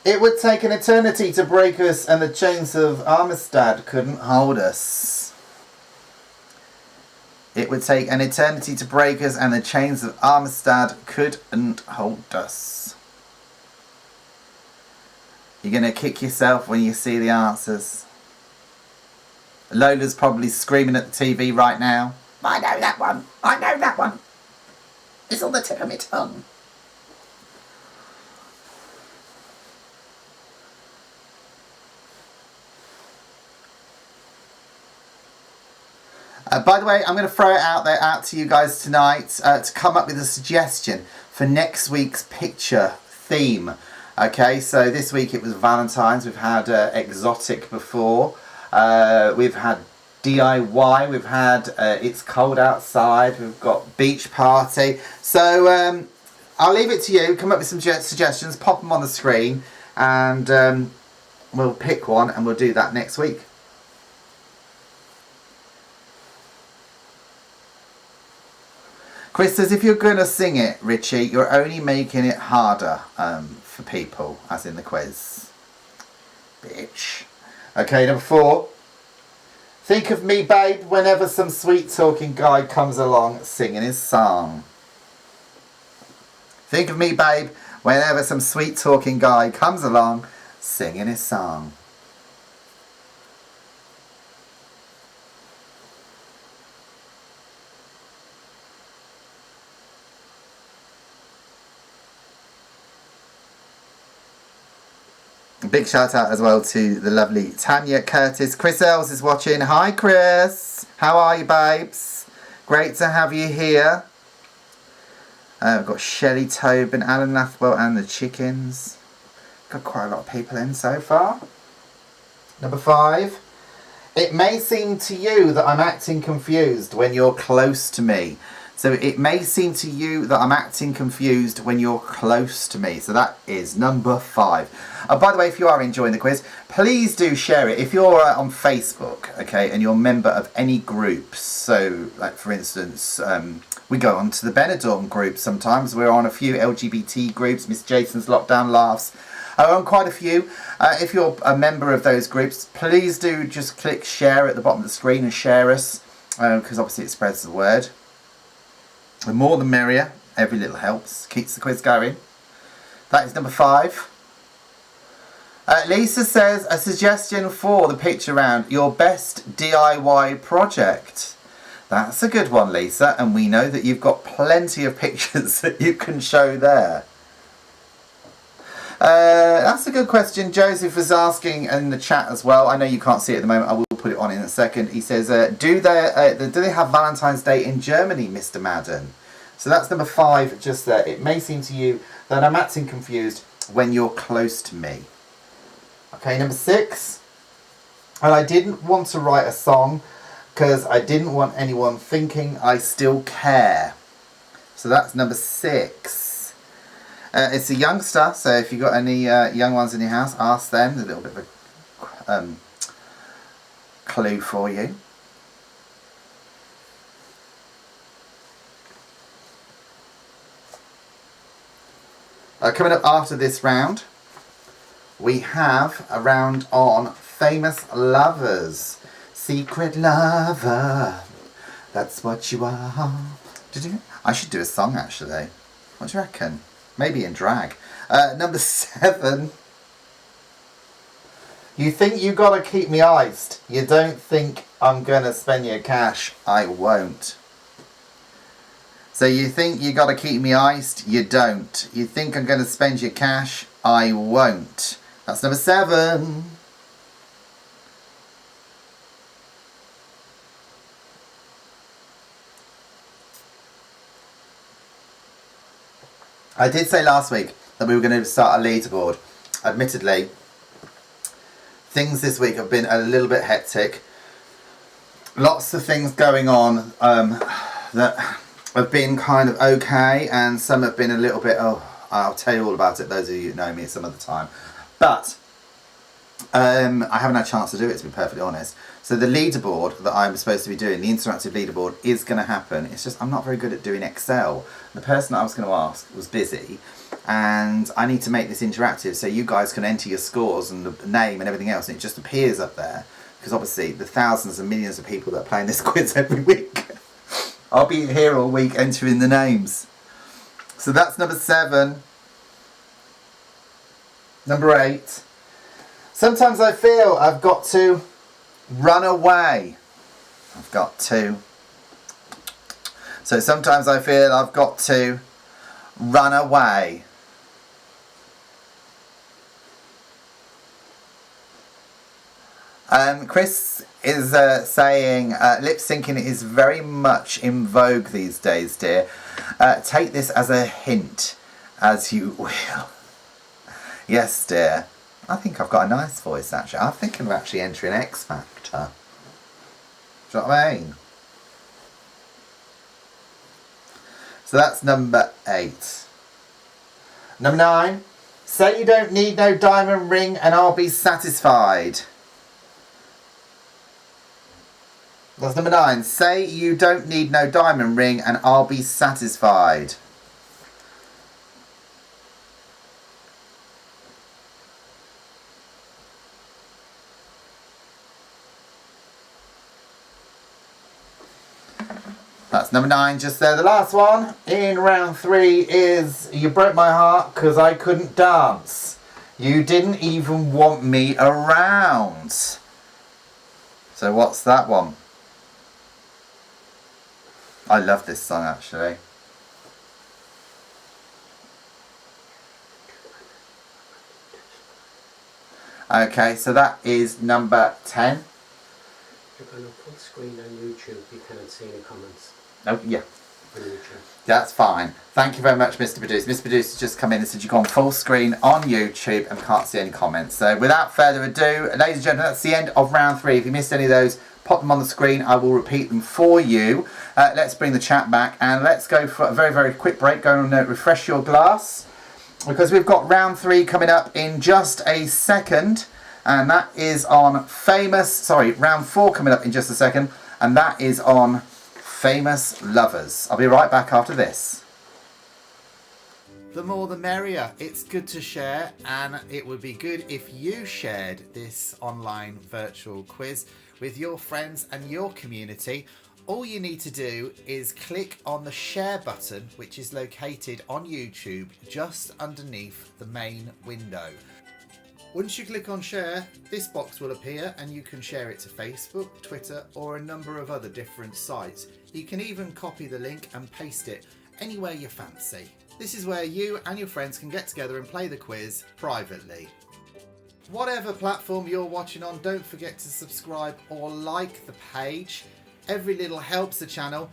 It would take an eternity to break us and the chains of Armistad couldn't hold us. It would take an eternity to break us and the chains of Armistad couldn't hold us. You're going to kick yourself when you see the answers. Lola's probably screaming at the TV right now. I know that one. I know that one. It's on the tip of my tongue. By the way, I'm going to throw it out to you guys tonight to come up with a suggestion for next week's picture theme. Okay, so this week it was Valentine's. We've had exotic before. We've had DIY. We've had it's cold outside. We've got beach party. So I'll leave it to you. Come up with some suggestions. Pop them on the screen, and we'll pick one and we'll do that next week. Chris says, if you're going to sing it, Richie, you're only making it harder for people, as in the quiz. Bitch. Okay, number 4. Think of me, babe, whenever some sweet-talking guy comes along singing his song. Think of me, babe, whenever some sweet-talking guy comes along singing his song. Big shout out as well to the lovely Tanya Curtis. Chris Els is watching. Hi Chris. How are you, babes? Great to have you here. We've got Shelley Tobin, Alan Lathwell and the Chickens. Got quite a lot of people in so far. Number 5. It may seem to you that I'm acting confused when you're close to me. So it may seem to you that I'm acting confused when you're close to me. So that is number 5. By the way, if you are enjoying the quiz, please do share it. If you're on Facebook, okay, and you're a member of any groups, so like for instance, we go on to the Benidorm group sometimes. We're on a few LGBT groups, Miss Jason's Lockdown Laughs. I'm on quite a few. If you're a member of those groups, please do just click share at the bottom of the screen and share us, because obviously it spreads the word. The more the merrier. Every little helps. Keeps the quiz going. That is number 5. Lisa says, a suggestion for the picture round, your best DIY project. That's a good one, Lisa, and we know that you've got plenty of pictures that you can show there. That's a good question. Joseph was asking in the chat as well. I know you can't see it at the moment. I will put it on in a second. He says, do they have Valentine's Day in Germany, Mr. Madden? So that's number 5 just there. It may seem to you that I'm acting confused when you're close to me. Okay, number 6. And I didn't want to write a song because I didn't want anyone thinking I still care. So that's number 6. It's a youngster, so if you've got any young ones in your house, ask them. There's a little bit of a clue for you. Coming up after this round, we have a round on famous lovers. Secret lover, that's what you are. I should do a song actually. What do you reckon? Maybe in drag. Number 7. You think you gotta keep me iced. You don't think I'm gonna spend your cash. I won't. So you think you gotta keep me iced. You don't. You think I'm gonna spend your cash. I won't. That's number 7. I did say last week that we were going to start a leaderboard. Admittedly, things this week have been a little bit hectic. Lots of things going on that have been kind of okay, and some have been a little bit, oh, I'll tell you all about it, those of you who know me some of the time. But I haven't had a chance to do it, to be perfectly honest. So the leaderboard that I'm supposed to be doing, the interactive leaderboard, is going to happen. It's just I'm not very good at doing Excel. The person that I was going to ask was busy, and I need to make this interactive so you guys can enter your scores and the name and everything else, and it just appears up there. Because obviously the thousands and millions of people that are playing this quiz every week, I'll be here all week entering the names. So that's number 7. Number 8. Sometimes I feel I've got to run away. I've got to. So sometimes I feel I've got to run away. Chris is saying lip syncing is very much in vogue these days, dear. Take this as a hint, as you will. Yes, dear. I think I've got a nice voice actually. I'm thinking of actually entering X Factor. Do you know what I mean? So that's number 8. Number 9. Say you don't need no diamond ring and I'll be satisfied. That's number 9. Say you don't need no diamond ring and I'll be satisfied. That's number 9 just there. The last one in round 3 is you broke my heart because I couldn't dance. You didn't even want me around. So what's that one? I love this song actually. Okay, so that is number 10. You're going to full screen on YouTube, you cannot see any comments. Oh, yeah. On YouTube. That's fine. Thank you very much, Mr. Producer. Mr. Producer's just come in and said you've gone full screen on YouTube and can't see any comments. So without further ado, ladies and gentlemen, that's the end of round 3. If you missed any of those, pop them on the screen. I will repeat them for you. Let's bring the chat back and let's go for a very, very quick break. Go and refresh your glass because we've got round 3 coming up in just a second. And that is on round 4 coming up in just a second. And that is on famous lovers. I'll be right back after this. The more the merrier. It's good to share, and it would be good if you shared this online virtual quiz with your friends and your community. All you need to do is click on the share button, which is located on YouTube just underneath the main window. Once you click on share, this box will appear and you can share it to Facebook, Twitter, or a number of other different sites. You can even copy the link and paste it anywhere you fancy. This is where you and your friends can get together and play the quiz privately. Whatever platform you're watching on, don't forget to subscribe or like the page. Every little helps the channel.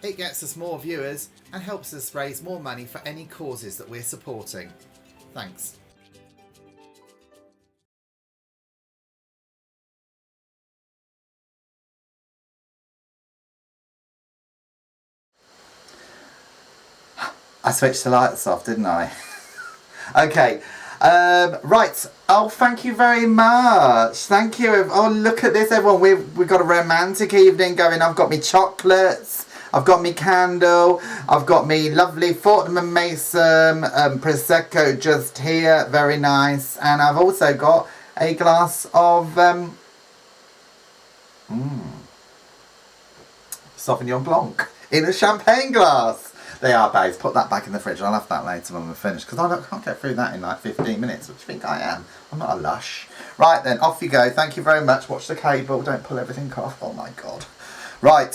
It gets us more viewers and helps us raise more money for any causes that we're supporting. Thanks. I switched the lights off, didn't I? Okay. Right. Oh, thank you very much. Thank you. Oh, look at this, everyone. We've got a romantic evening going. I've got me chocolates. I've got me candle. I've got me lovely Fortnum & Mason Prosecco just here. Very nice. And I've also got a glass of Sauvignon Blanc in a champagne glass. They are, babes. Put that back in the fridge. I'll have that later when we're finished, because I can't get through that in like 15 minutes. What do you think I am? I'm not a lush. Right then, off you go. Thank you very much. Watch the cable. Don't pull everything off. Oh my God. Right.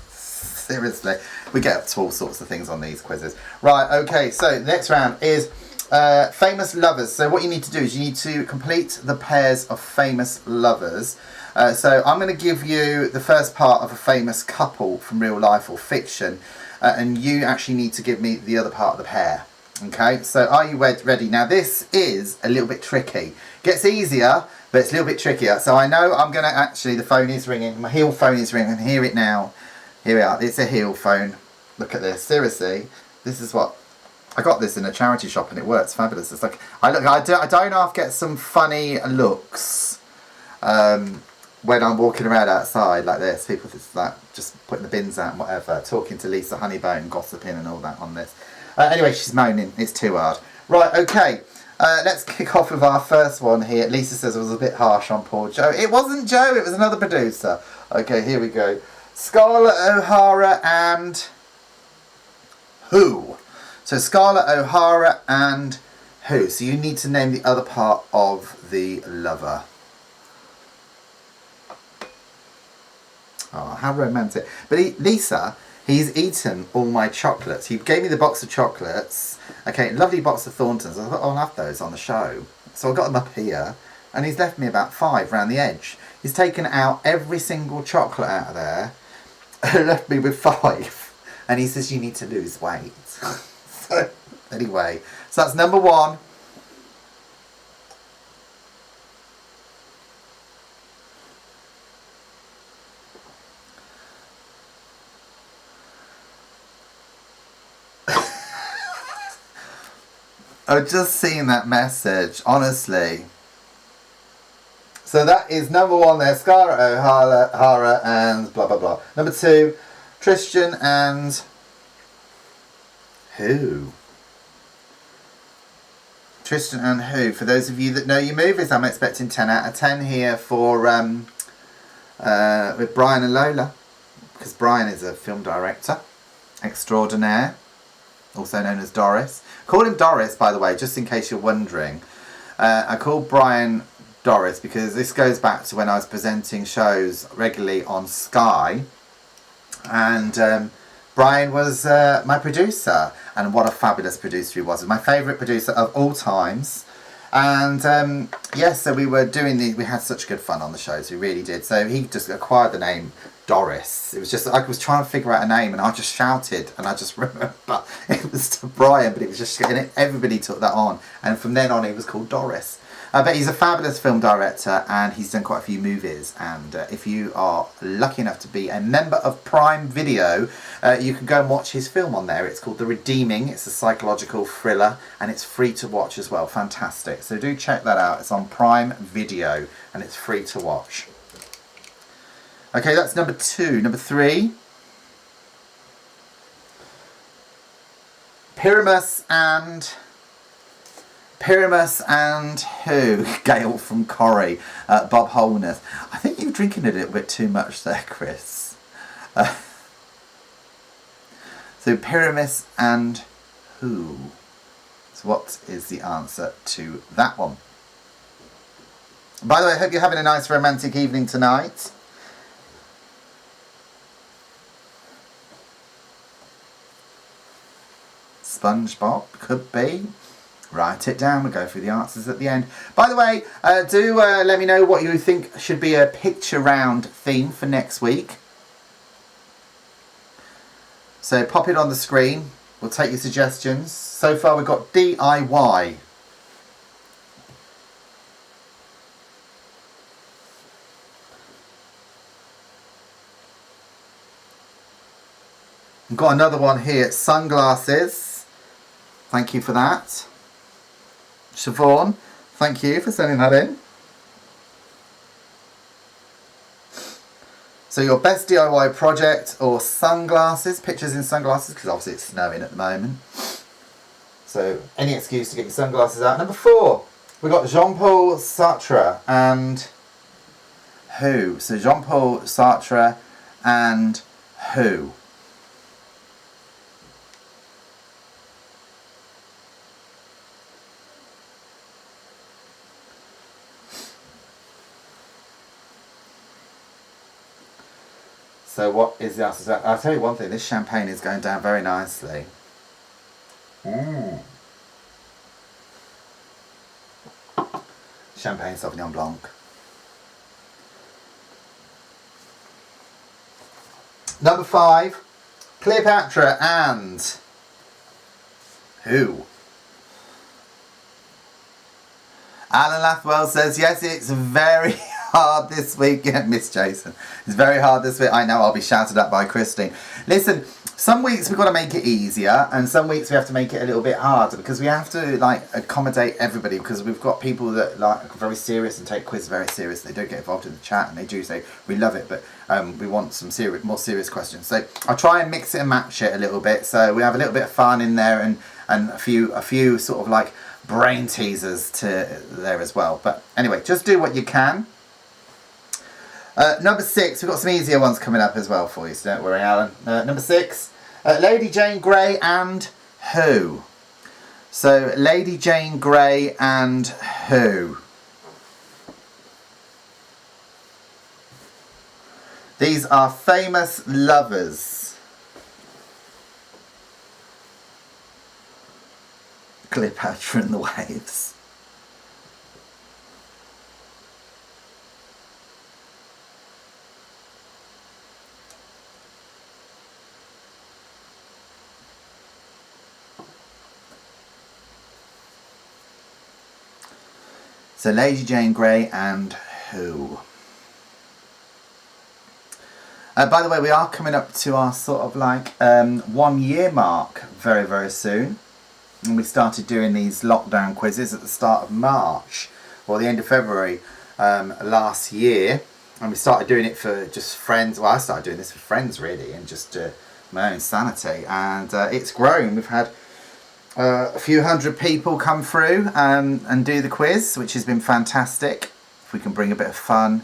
Seriously. We get up to all sorts of things on these quizzes. Right, okay. So the next round is famous lovers. So what you need to do is you need to complete the pairs of famous lovers. So I'm going to give you the first part of a famous couple from real life or fiction. And you actually need to give me the other part of the pair. Okay, so are you ready? Now this is a little bit tricky. Gets easier, but it's a little bit trickier. So I know I'm going to actually, the phone is ringing. My heel phone is ringing. Hear it now. Here we are. It's a heel phone. Look at this. Seriously, this is what I got this in a charity shop, and it works fabulous. It's like I don't half get some funny looks. When I'm walking around outside like this, people just like just putting the bins out and whatever, talking to Lisa Honeybone, gossiping and all that on this. Anyway, she's moaning. It's too hard. Right, okay. Let's kick off with our first one here. Lisa says it was a bit harsh on poor Joe. It wasn't Joe. It was another producer. Okay, here we go. Scarlett O'Hara and who? So Scarlett O'Hara and who? So you need to name the other part of the lover. Oh, how romantic. But Lisa, he's eaten all my chocolates. He gave me the box of chocolates. Okay, lovely box of Thorntons. I thought, I'll have those on the show. So I got them up here. And he's left me about 5 around the edge. He's taken out every single chocolate out of there. And left me with 5. And he says, you need to lose weight. So, anyway. So that's number 1. I've just seen that message, honestly. So that is number 1 there, Scarlett O'Hara and blah blah blah. Number 2, Tristan and who? Tristan and who? For those of you that know your movies, I'm expecting 10 out of 10 here for with Brian and Lola, because Brian is a film director extraordinaire, also known as Doris. Call him Doris, by the way, just in case you're wondering. I call Brian Doris because this goes back to when I was presenting shows regularly on Sky, and Brian was my producer, and what a fabulous producer he was. My favourite producer of all times. And yes, so we were doing we had such good fun on the shows, we really did. So he just acquired the name Doris. It was just, I was trying to figure out a name and I just shouted, and I just remember it was to Brian, but it was just, and everybody took that on, and from then on he was called Doris. But he's a fabulous film director, and he's done quite a few movies, and if you are lucky enough to be a member of Prime Video, you can go and watch his film on there. It's called The Redeeming. It's a psychological thriller, and it's free to watch as well. Fantastic. So do check that out. It's on Prime Video, and it's free to watch. Okay, that's number 2. Number 3. Pyramus and who? Gail from Corrie. Bob Holness. I think you're drinking a little bit too much there, Chris. So Pyramus and who? So what is the answer to that one? By the way, I hope you're having a nice romantic evening tonight. SpongeBob? Could be. Write it down. We'll go through the answers at the end. By the way, do let me know what you think should be a picture round theme for next week. So pop it on the screen. We'll take your suggestions. So far we've got DIY. We've got another one here, sunglasses. Thank you for that. Siobhan, thank you for sending that in. So your best DIY project or sunglasses, pictures in sunglasses, because obviously it's snowing at the moment. So any excuse to get your sunglasses out. Number 4, we've got Jean-Paul Sartre and who? So Jean-Paul Sartre and who? So what is the answer to that? I'll tell you one thing, this champagne is going down very nicely. Champagne Sauvignon Blanc. Number 5, Cleopatra and who? Alan Lathwell says, yes, it's very hard this week. Yeah, Miss Jason. It's very hard this week. I know, I'll be shouted at by Christine. Listen, some weeks we've got to make it easier and some weeks we have to make it a little bit harder because we have to like accommodate everybody because we've got people that like are very serious and take quiz very seriously. They don't get involved in the chat and they do say we love it, but we want some more serious questions. So I'll try and mix it and match it a little bit so we have a little bit of fun in there and a few sort of like brain teasers to there as well. But anyway, just do what you can. Number 6, we've got some easier ones coming up as well for you, so don't worry, Alan. Number 6, Lady Jane Grey and who? So, Lady Jane Grey and who? These are famous lovers. Cleopatra and the Waves. So Lady Jane Grey and who? By the way, we are coming up to our sort of like 1 year mark very, very soon. And we started doing these lockdown quizzes at the start of March or the end of February last year. And we started doing it for just friends. Well, I started doing this for friends really and just my own sanity. And it's grown. We've had a few hundred people come through and do the quiz, which has been fantastic. If we can bring a bit of fun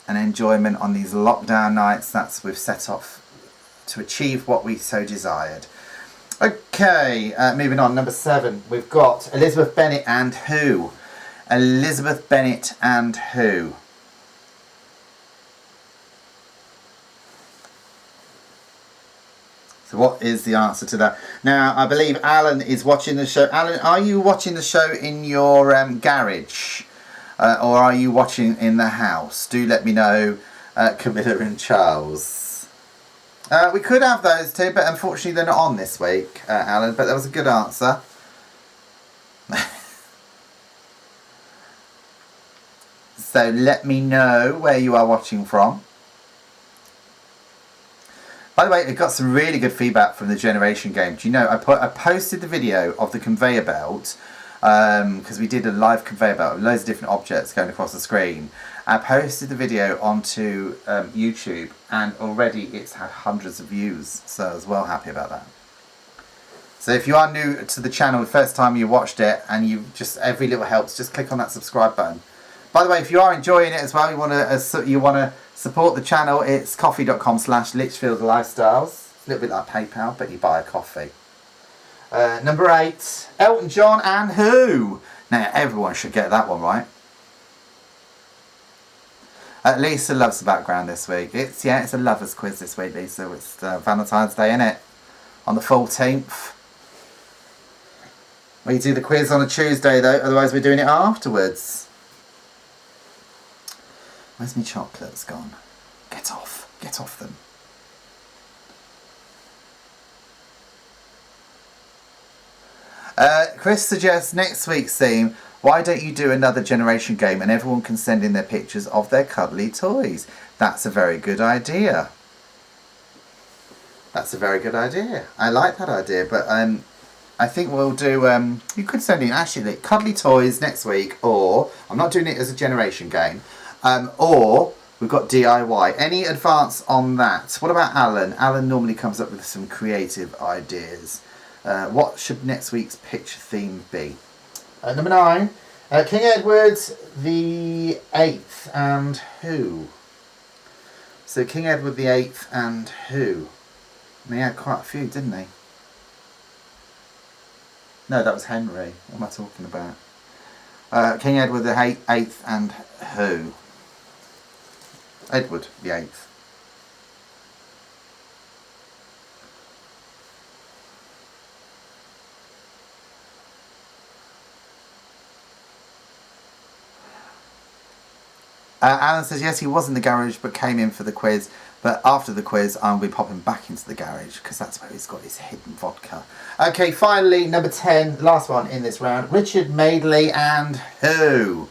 and enjoyment on these lockdown nights, that's we've set off to achieve what we so desired. Okay, moving on. Number 7, we've got Elizabeth Bennet and who? Elizabeth Bennet and who? So what is the answer to that? Now, I believe Alan is watching the show. Alan, are you watching the show in your garage? Or are you watching in the house? Do let me know, Camilla and Charles. We could have those two, but unfortunately they're not on this week, Alan. But that was a good answer. So let me know where you are watching from. By the way, I got some really good feedback from the Generation game. Do you know, I posted the video of the conveyor belt because we did a live conveyor belt with loads of different objects going across the screen. I posted the video onto YouTube and already it's had hundreds of views, so I was well happy about that. So if you are new to the channel, the first time you watched it and you just every little helps, just click on that subscribe button. By the way, if you are enjoying it as well, you want to support the channel, it's coffee.com/Litchfield Lifestyles. It's a little bit like PayPal, but you buy a coffee. Number 8, Elton John and who? Now, everyone should get that one right. Lisa loves the background this week. It's a lovers quiz this week, Lisa. It's Valentine's Day, innit? On the 14th. We do the quiz on a Tuesday though, otherwise we're doing it afterwards. Where's my chocolates gone? Get off them. Chris suggests next week's theme, why don't you do another generation game and everyone can send in their pictures of their cuddly toys? That's a very good idea. That's a very good idea. I like that idea, but I think we'll do, you could send in actually cuddly toys next week, or I'm not doing it as a generation game, or we've got DIY. Any advance on that? What about Alan? Alan normally comes up with some creative ideas. What should next week's picture theme be? Number 9, King Edward the 8th and who? So King Edward the 8th and who? And he had quite a few, didn't he? No, that was Henry. What am I talking about? King Edward the 8th and who? Edward the 8th. Alan says yes, he was in the garage but came in for the quiz, but after the quiz I'll be popping back into the garage because that's where he's got his hidden vodka. Okay, finally number 10, last one in this round, Richard Madeley and who?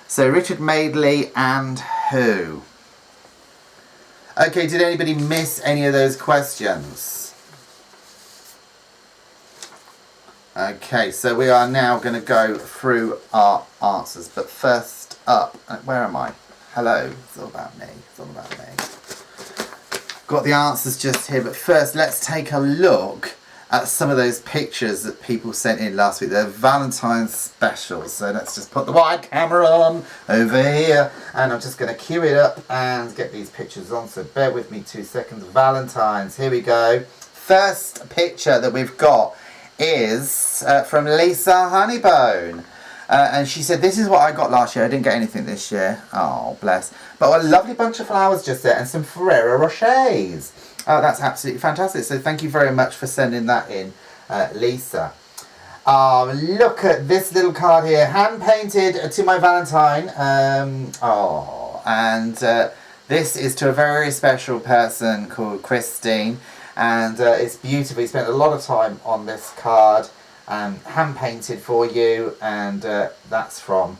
So Richard Madeley and who? Okay, did anybody miss any of those questions? Okay, so we are now going to go through our answers, but first up, where am I? Hello, it's all about me, it's all about me. Got the answers just here, but first let's take a look at some of those pictures that people sent in last week. They're Valentine's specials, so let's just put the wide camera on over here, and I'm just going to cue it up and get these pictures on, so bear with me 2 seconds. Valentine's, here we go. First picture that we've got is from Lisa Honeybone. And she said, this is what I got last year. I didn't get anything this year. Oh, bless. But a lovely bunch of flowers just there and some Ferrero Rochers. Oh, that's absolutely fantastic. So thank you very much for sending that in, Lisa. Look at this little card here. Hand-painted to my Valentine. This is to a very special person called Christine. And it's beautiful. He spent a lot of time on this card. Hand painted for you, and that's from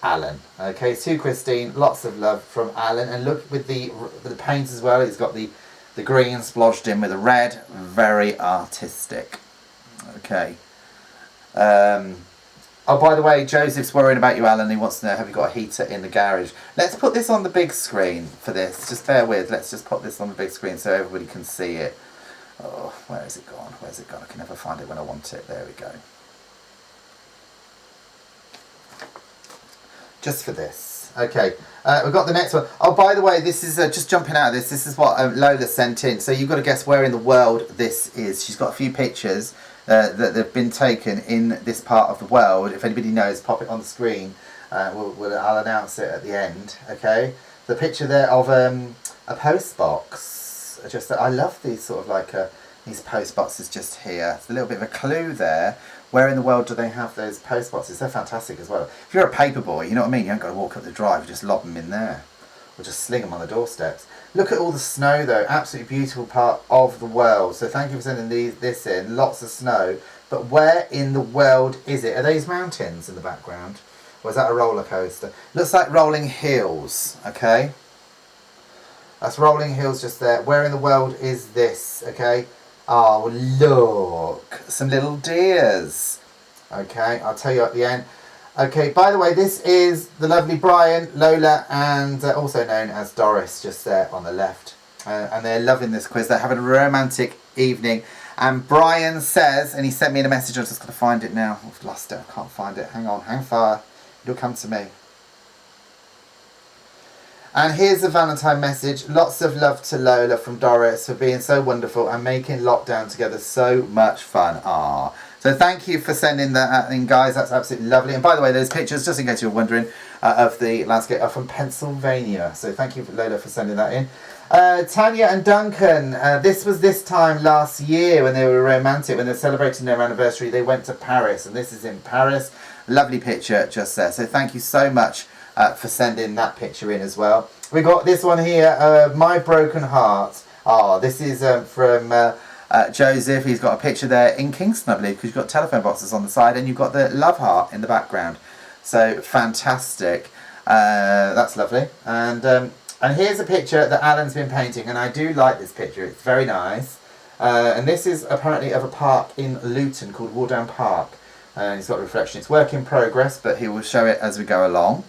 Alan. Okay, to Christine, lots of love from Alan, and look with the paint as well. He's got the green splodged in with the red, very artistic. Okay. Oh, by the way, Joseph's worrying about you, Alan. He wants to know, have you got a heater in the garage? Let's put this on the big screen for this. Just bear with. Let's just put this on the big screen so everybody can see it. Oh, where is it gone? Where's it gone? I can never find it when I want it. There we go. Just for this. Okay, we've got the next one. Oh, by the way, this is, just jumping out of this, this is what Lola sent in. So you've got to guess where in the world this is. She's got a few pictures that have been taken in this part of the world. If anybody knows, pop it on the screen. I'll announce it at the end, okay? The picture there of a post box. Just that I love these sort of like these post boxes just here. It's a little bit of a clue there. Where in the world do they have those post boxes? They're fantastic as well. If you're a paper boy, you know what I mean? You haven't got to walk up the drive, you just lob them in there. Or just sling them on the doorsteps. Look at all the snow though. Absolutely beautiful part of the world. So thank you for sending this in. Lots of snow. But where in the world is it? Are these mountains in the background? Or is that a roller coaster? Looks like rolling hills, okay? That's rolling hills just there. Where in the world is this? Okay. Oh, look. Some little deers. Okay. I'll tell you at the end. Okay. By the way, this is the lovely Brian, Lola, and also known as Doris just there on the left. And they're loving this quiz. They're having a romantic evening. And Brian says, and he sent me in a message. I've just got to find it now. I've lost it. I can't find it. Hang on. Hang fire. It'll come to me. And here's a Valentine message. Lots of love to Lola from Doris for being so wonderful and making lockdown together so much fun. Ah, So thank you for sending that in, guys. That's absolutely lovely. And by the way, those pictures, just in case you're wondering, of the landscape are from Pennsylvania. So thank you, Lola, for sending that in. Tanya and Duncan, this was this time last year when they were romantic, when they were celebrating their anniversary. They went to Paris, and this is in Paris. Lovely picture just there. So thank you so much for sending that picture in as well. We got this one here, My Broken Heart. Oh, this is from Joseph. He's got a picture there in Kingston, I believe, because you've got telephone boxes on the side and you've got the love heart in the background. So fantastic. That's lovely. And here's a picture that Alan's been painting, and I do like this picture. It's very nice. And this is apparently of a park in Luton called Wardown Park. And he's got a reflection. It's work in progress, but he will show it as we go along.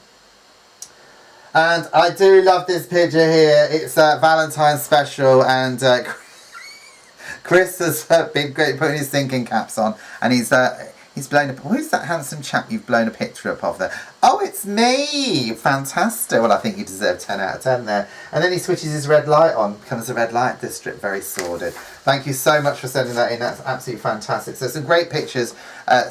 And I do love this picture here. It's a Valentine's special, and Chris has been great putting his thinking caps on, and he's blown up. Who's that handsome chap you've blown a picture up of there? Oh, it's me! Fantastic. Well, I think you deserve 10 out of 10 there. And then he switches his red light on, becomes a red light district. Very sordid. Thank you so much for sending that in. That's absolutely fantastic. So some great pictures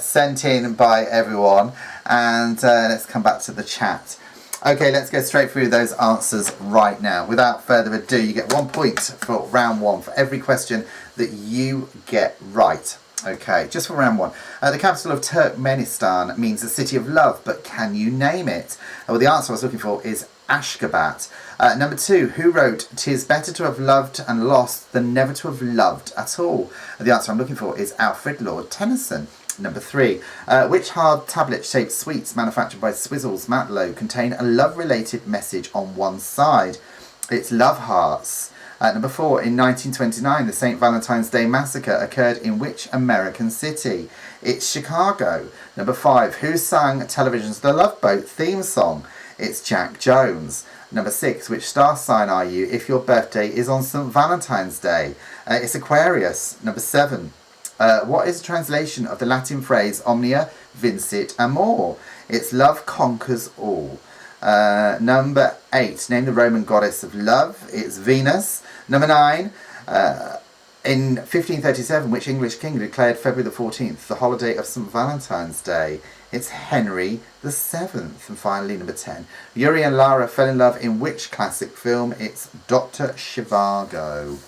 sent in by everyone. And let's come back to the chat. Okay, let's go straight through those answers right now. Without further ado, you get 1 point for round one for every question that you get right. Okay, just for round one. The capital of Turkmenistan means the city of love, but can you name it? Well, the answer I was looking for is Ashgabat. Number two, who wrote "'Tis better to have loved and lost than never to have loved at all"? The answer I'm looking for is Alfred Lord Tennyson. Number three, which hard tablet-shaped sweets manufactured by Swizzles Matlow contain a love-related message on one side? It's Love Hearts. Number four, in 1929, the St. Valentine's Day Massacre occurred in which American city? It's Chicago. Number five, who sang television's The Love Boat theme song? It's Jack Jones. Number six, which star sign are you if your birthday is on St. Valentine's Day? It's Aquarius. Number seven, what is a translation of the Latin phrase omnia vincit amor? It's love conquers all. Number eight, name the Roman goddess of love. It's Venus. Number nine, in 1537, which English king declared February the 14th the holiday of St. Valentine's Day? It's Henry the 7th. And finally, number 10, Yuri and Lara fell in love in which classic film? It's Dr. Zhivago.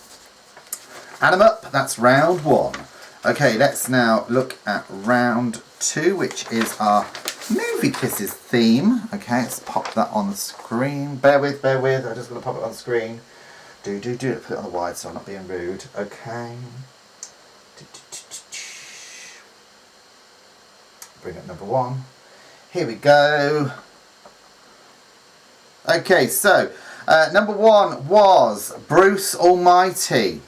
Add 'em up, that's round one. Okay, let's now look at round two, which is our movie kisses theme. Okay, let's pop that on the screen. Bear with. I'm just going to pop it on the screen. Do. Put it on the wide so I'm not being rude. Okay. Bring up number one. Here we go. Okay, so number one was Bruce Almighty.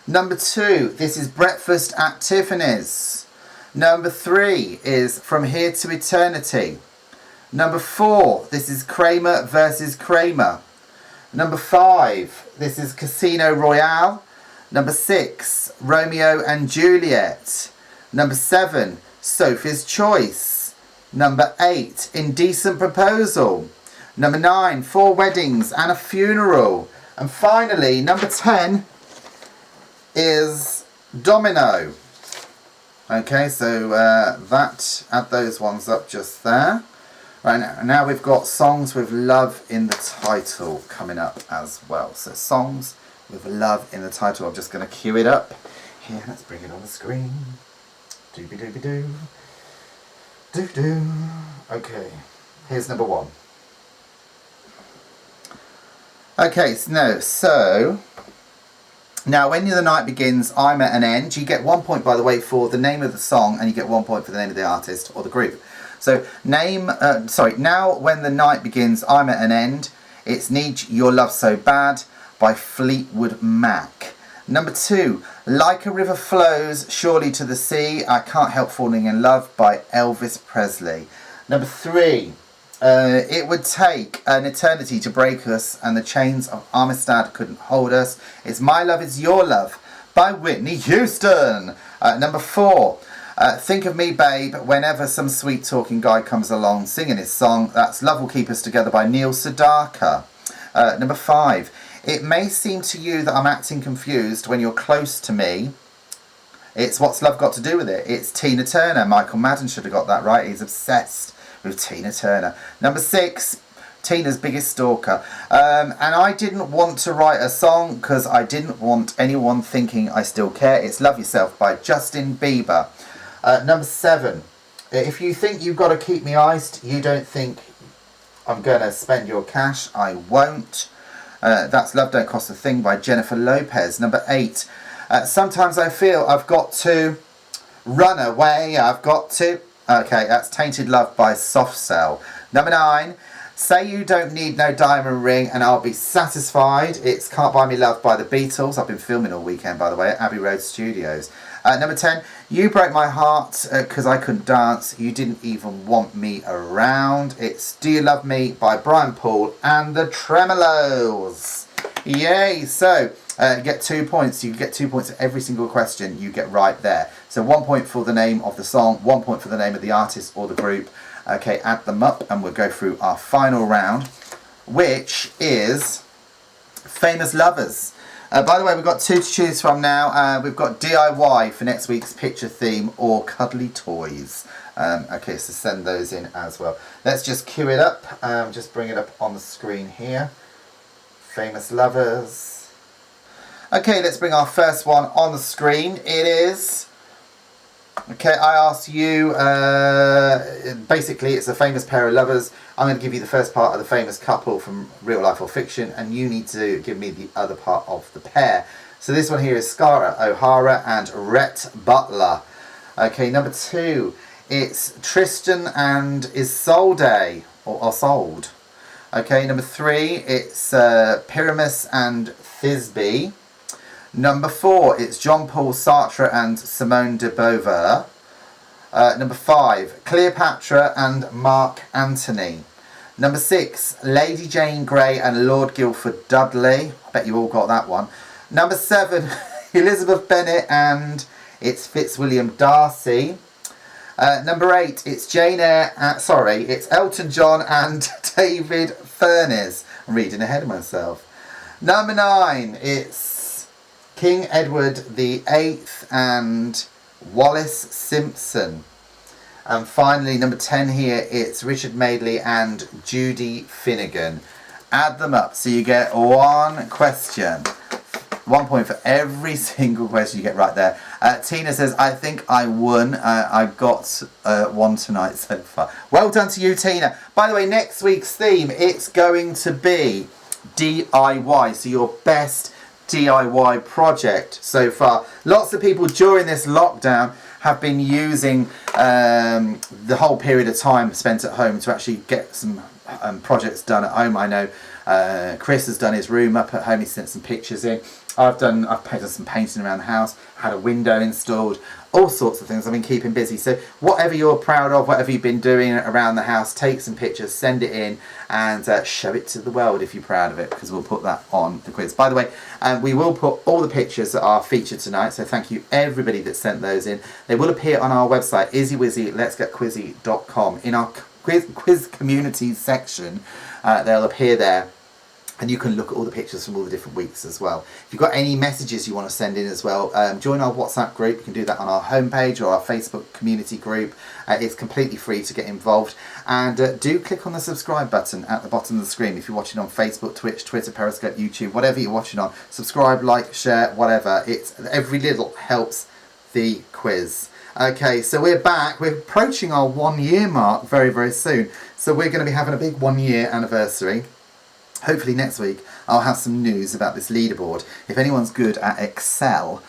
Number two, this is Breakfast at Tiffany's. Number three is From Here to Eternity. Number four, this is Kramer versus Kramer. Number five, this is Casino Royale. Number six, Romeo and Juliet. Number seven, Sophie's Choice. Number eight, Indecent Proposal. Number nine, Four Weddings and a Funeral. And finally, number 10 is Domino. Okay, so add those ones up just there. Right, now we've got songs with love in the title coming up as well. So songs with love in the title. I'm just going to cue it up. Here, let's bring it on the screen. Doobie-doobie-doo. Do-do. Okay, here's number one. Okay, so now when the night begins, I'm at an end. You get 1 point, by the way, for the name of the song, and you get 1 point for the name of the artist or the group. So now when the night begins, I'm at an end. It's Need Your Love So Bad by Fleetwood Mac. Number two, Like a River Flows Surely to the Sea, I Can't Help Falling in Love by Elvis Presley. Number three, It Would Take an Eternity to Break Us and the Chains of Amistad Couldn't Hold Us. It's My Love Is Your Love by Whitney Houston. Number four, Think of Me Babe Whenever Some Sweet Talking Guy Comes Along Singing His Song. That's Love Will Keep Us Together by Neil Sedaka. Number five, It May Seem to You That I'm Acting Confused When You're Close to Me. It's What's Love Got to Do with It? It's Tina Turner. Michael Madden should have got that right. He's obsessed with Tina Turner. Number 6, Tina's Biggest Stalker. And I didn't want to write a song because I didn't want anyone thinking I still care. It's Love Yourself by Justin Bieber. Number 7, if you think you've got to keep me iced, you don't think I'm going to spend your cash, I won't. That's Love Don't Cost a Thing by Jennifer Lopez. Number 8, sometimes I feel I've got to run away, I've got to. Okay, that's Tainted Love by Soft Cell. Number 9, Say You Don't Need No Diamond Ring and I'll Be Satisfied. It's Can't Buy Me Love by the Beatles. I've been filming all weekend, by the way, at Abbey Road Studios. Number 10, You Broke My Heart Because I Couldn't Dance. You Didn't Even Want Me Around. It's Do You Love Me by Brian Paul and the Tremolos. Yay! So, you get 2 points. You get 2 points for every single question you get right there. So 1 point for the name of the song, 1 point for the name of the artist or the group. Okay, add them up and we'll go through our final round, which is Famous Lovers. By the way, we've got 2 to choose from now. We've got DIY for next week's picture theme or cuddly toys. Okay, so send those in as well. Let's just cue it up. Just bring it up on the screen here. Famous Lovers. Okay, let's bring our first one on the screen. It is... Okay, I asked you, basically it's a famous pair of lovers. I'm going to give you the first part of the famous couple from real life or fiction, and you need to give me the other part of the pair. So this one here is Scarlett O'Hara and Rhett Butler. Okay, number 2, it's Tristan and Isolde, or Isolde. Okay, number 3, it's Pyramus and Thisbe. Number 4, it's Jean-Paul Sartre and Simone de Beauvoir. Number 5, Cleopatra and Mark Antony. Number 6, Lady Jane Grey and Lord Guildford Dudley. I bet you all got that one. Number 7, Elizabeth Bennet and it's Fitzwilliam Darcy. Number 8, it's Jane Eyre. It's Elton John and David Furness. I'm reading ahead of myself. Number 9, it's King Edward VIII and Wallace Simpson. And finally, number 10 here, it's Richard Madeley and Judy Finnegan. Add them up so you get 1 question. 1 point for every single question you get right there. Tina says, I think I won. I got 1 tonight so far. Well done to you, Tina. By the way, next week's theme, it's going to be DIY. So your best DIY project so far. Lots of people during this lockdown have been using the whole period of time spent at home to actually get some projects done at home. I know Chris has done his room up at home. He sent some pictures in. I've done some painting around the house, had a window installed, all sorts of things. I've been keeping busy. So whatever you're proud of, whatever you've been doing around the house, take some pictures, send it in, and show it to the world if you're proud of it, because we'll put that on the quiz. By the way, we will put all the pictures that are featured tonight, so thank you everybody that sent those in. They will appear on our website, Izzy Wizzy letsgetquizzy.com. In our quiz community section, they'll appear there. And you can look at all the pictures from all the different weeks as well. If you've got any messages you want to send in as well, join our WhatsApp group. You can do that on our homepage or our Facebook community group. It's completely free to get involved. And do click on the subscribe button at the bottom of the screen. If you're watching on Facebook, Twitch, Twitter, Periscope, YouTube, whatever you're watching on, subscribe, like, share, whatever. Every little helps the quiz. Okay, so we're back. We're approaching our 1 year mark very, very soon. So we're going to be having a big 1 year anniversary. Hopefully next week I'll have some news about this leaderboard. If anyone's good at Excel,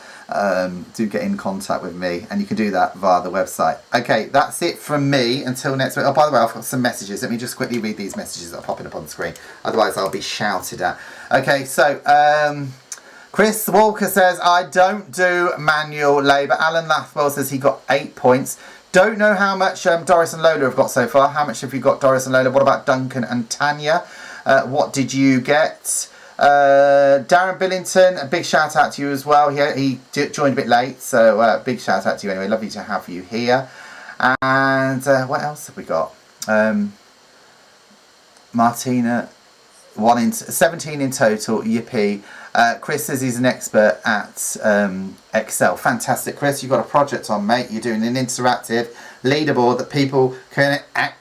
do get in contact with me, and you can do that via the website. Okay, that's it from me until next week. Oh, by the way, I've got some messages. Let me just quickly read these messages that are popping up on the screen. Otherwise I'll be shouted at. Okay, so Chris Walker says, I don't do manual labour. Alan Lathwell says he got 8 points. Don't know how much Doris and Lola have got so far. How much have you got, Doris and Lola? What about Duncan and Tanya? What did you get? Darren Billington, a big shout out to you as well. He joined a bit late, so big shout out to you anyway. Lovely to have you here. And what else have we got? Martina 17 in total. Yippee. Chris says he's an expert at Excel. Fantastic, Chris. You've got a project on, mate. You're doing an interactive leaderboard that people can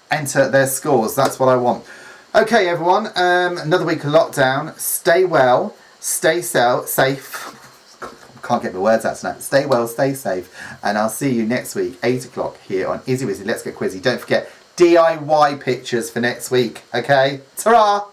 enter their scores. That's what I want. Okay, everyone. Another week of lockdown. Stay well. Stay safe. Can't get my words out tonight. Stay well, stay safe. And I'll see you next week, 8 o'clock here on Izzy Wizzy. Let's Get Quizzy. Don't forget, DIY pictures for next week. Okay? Ta-ra!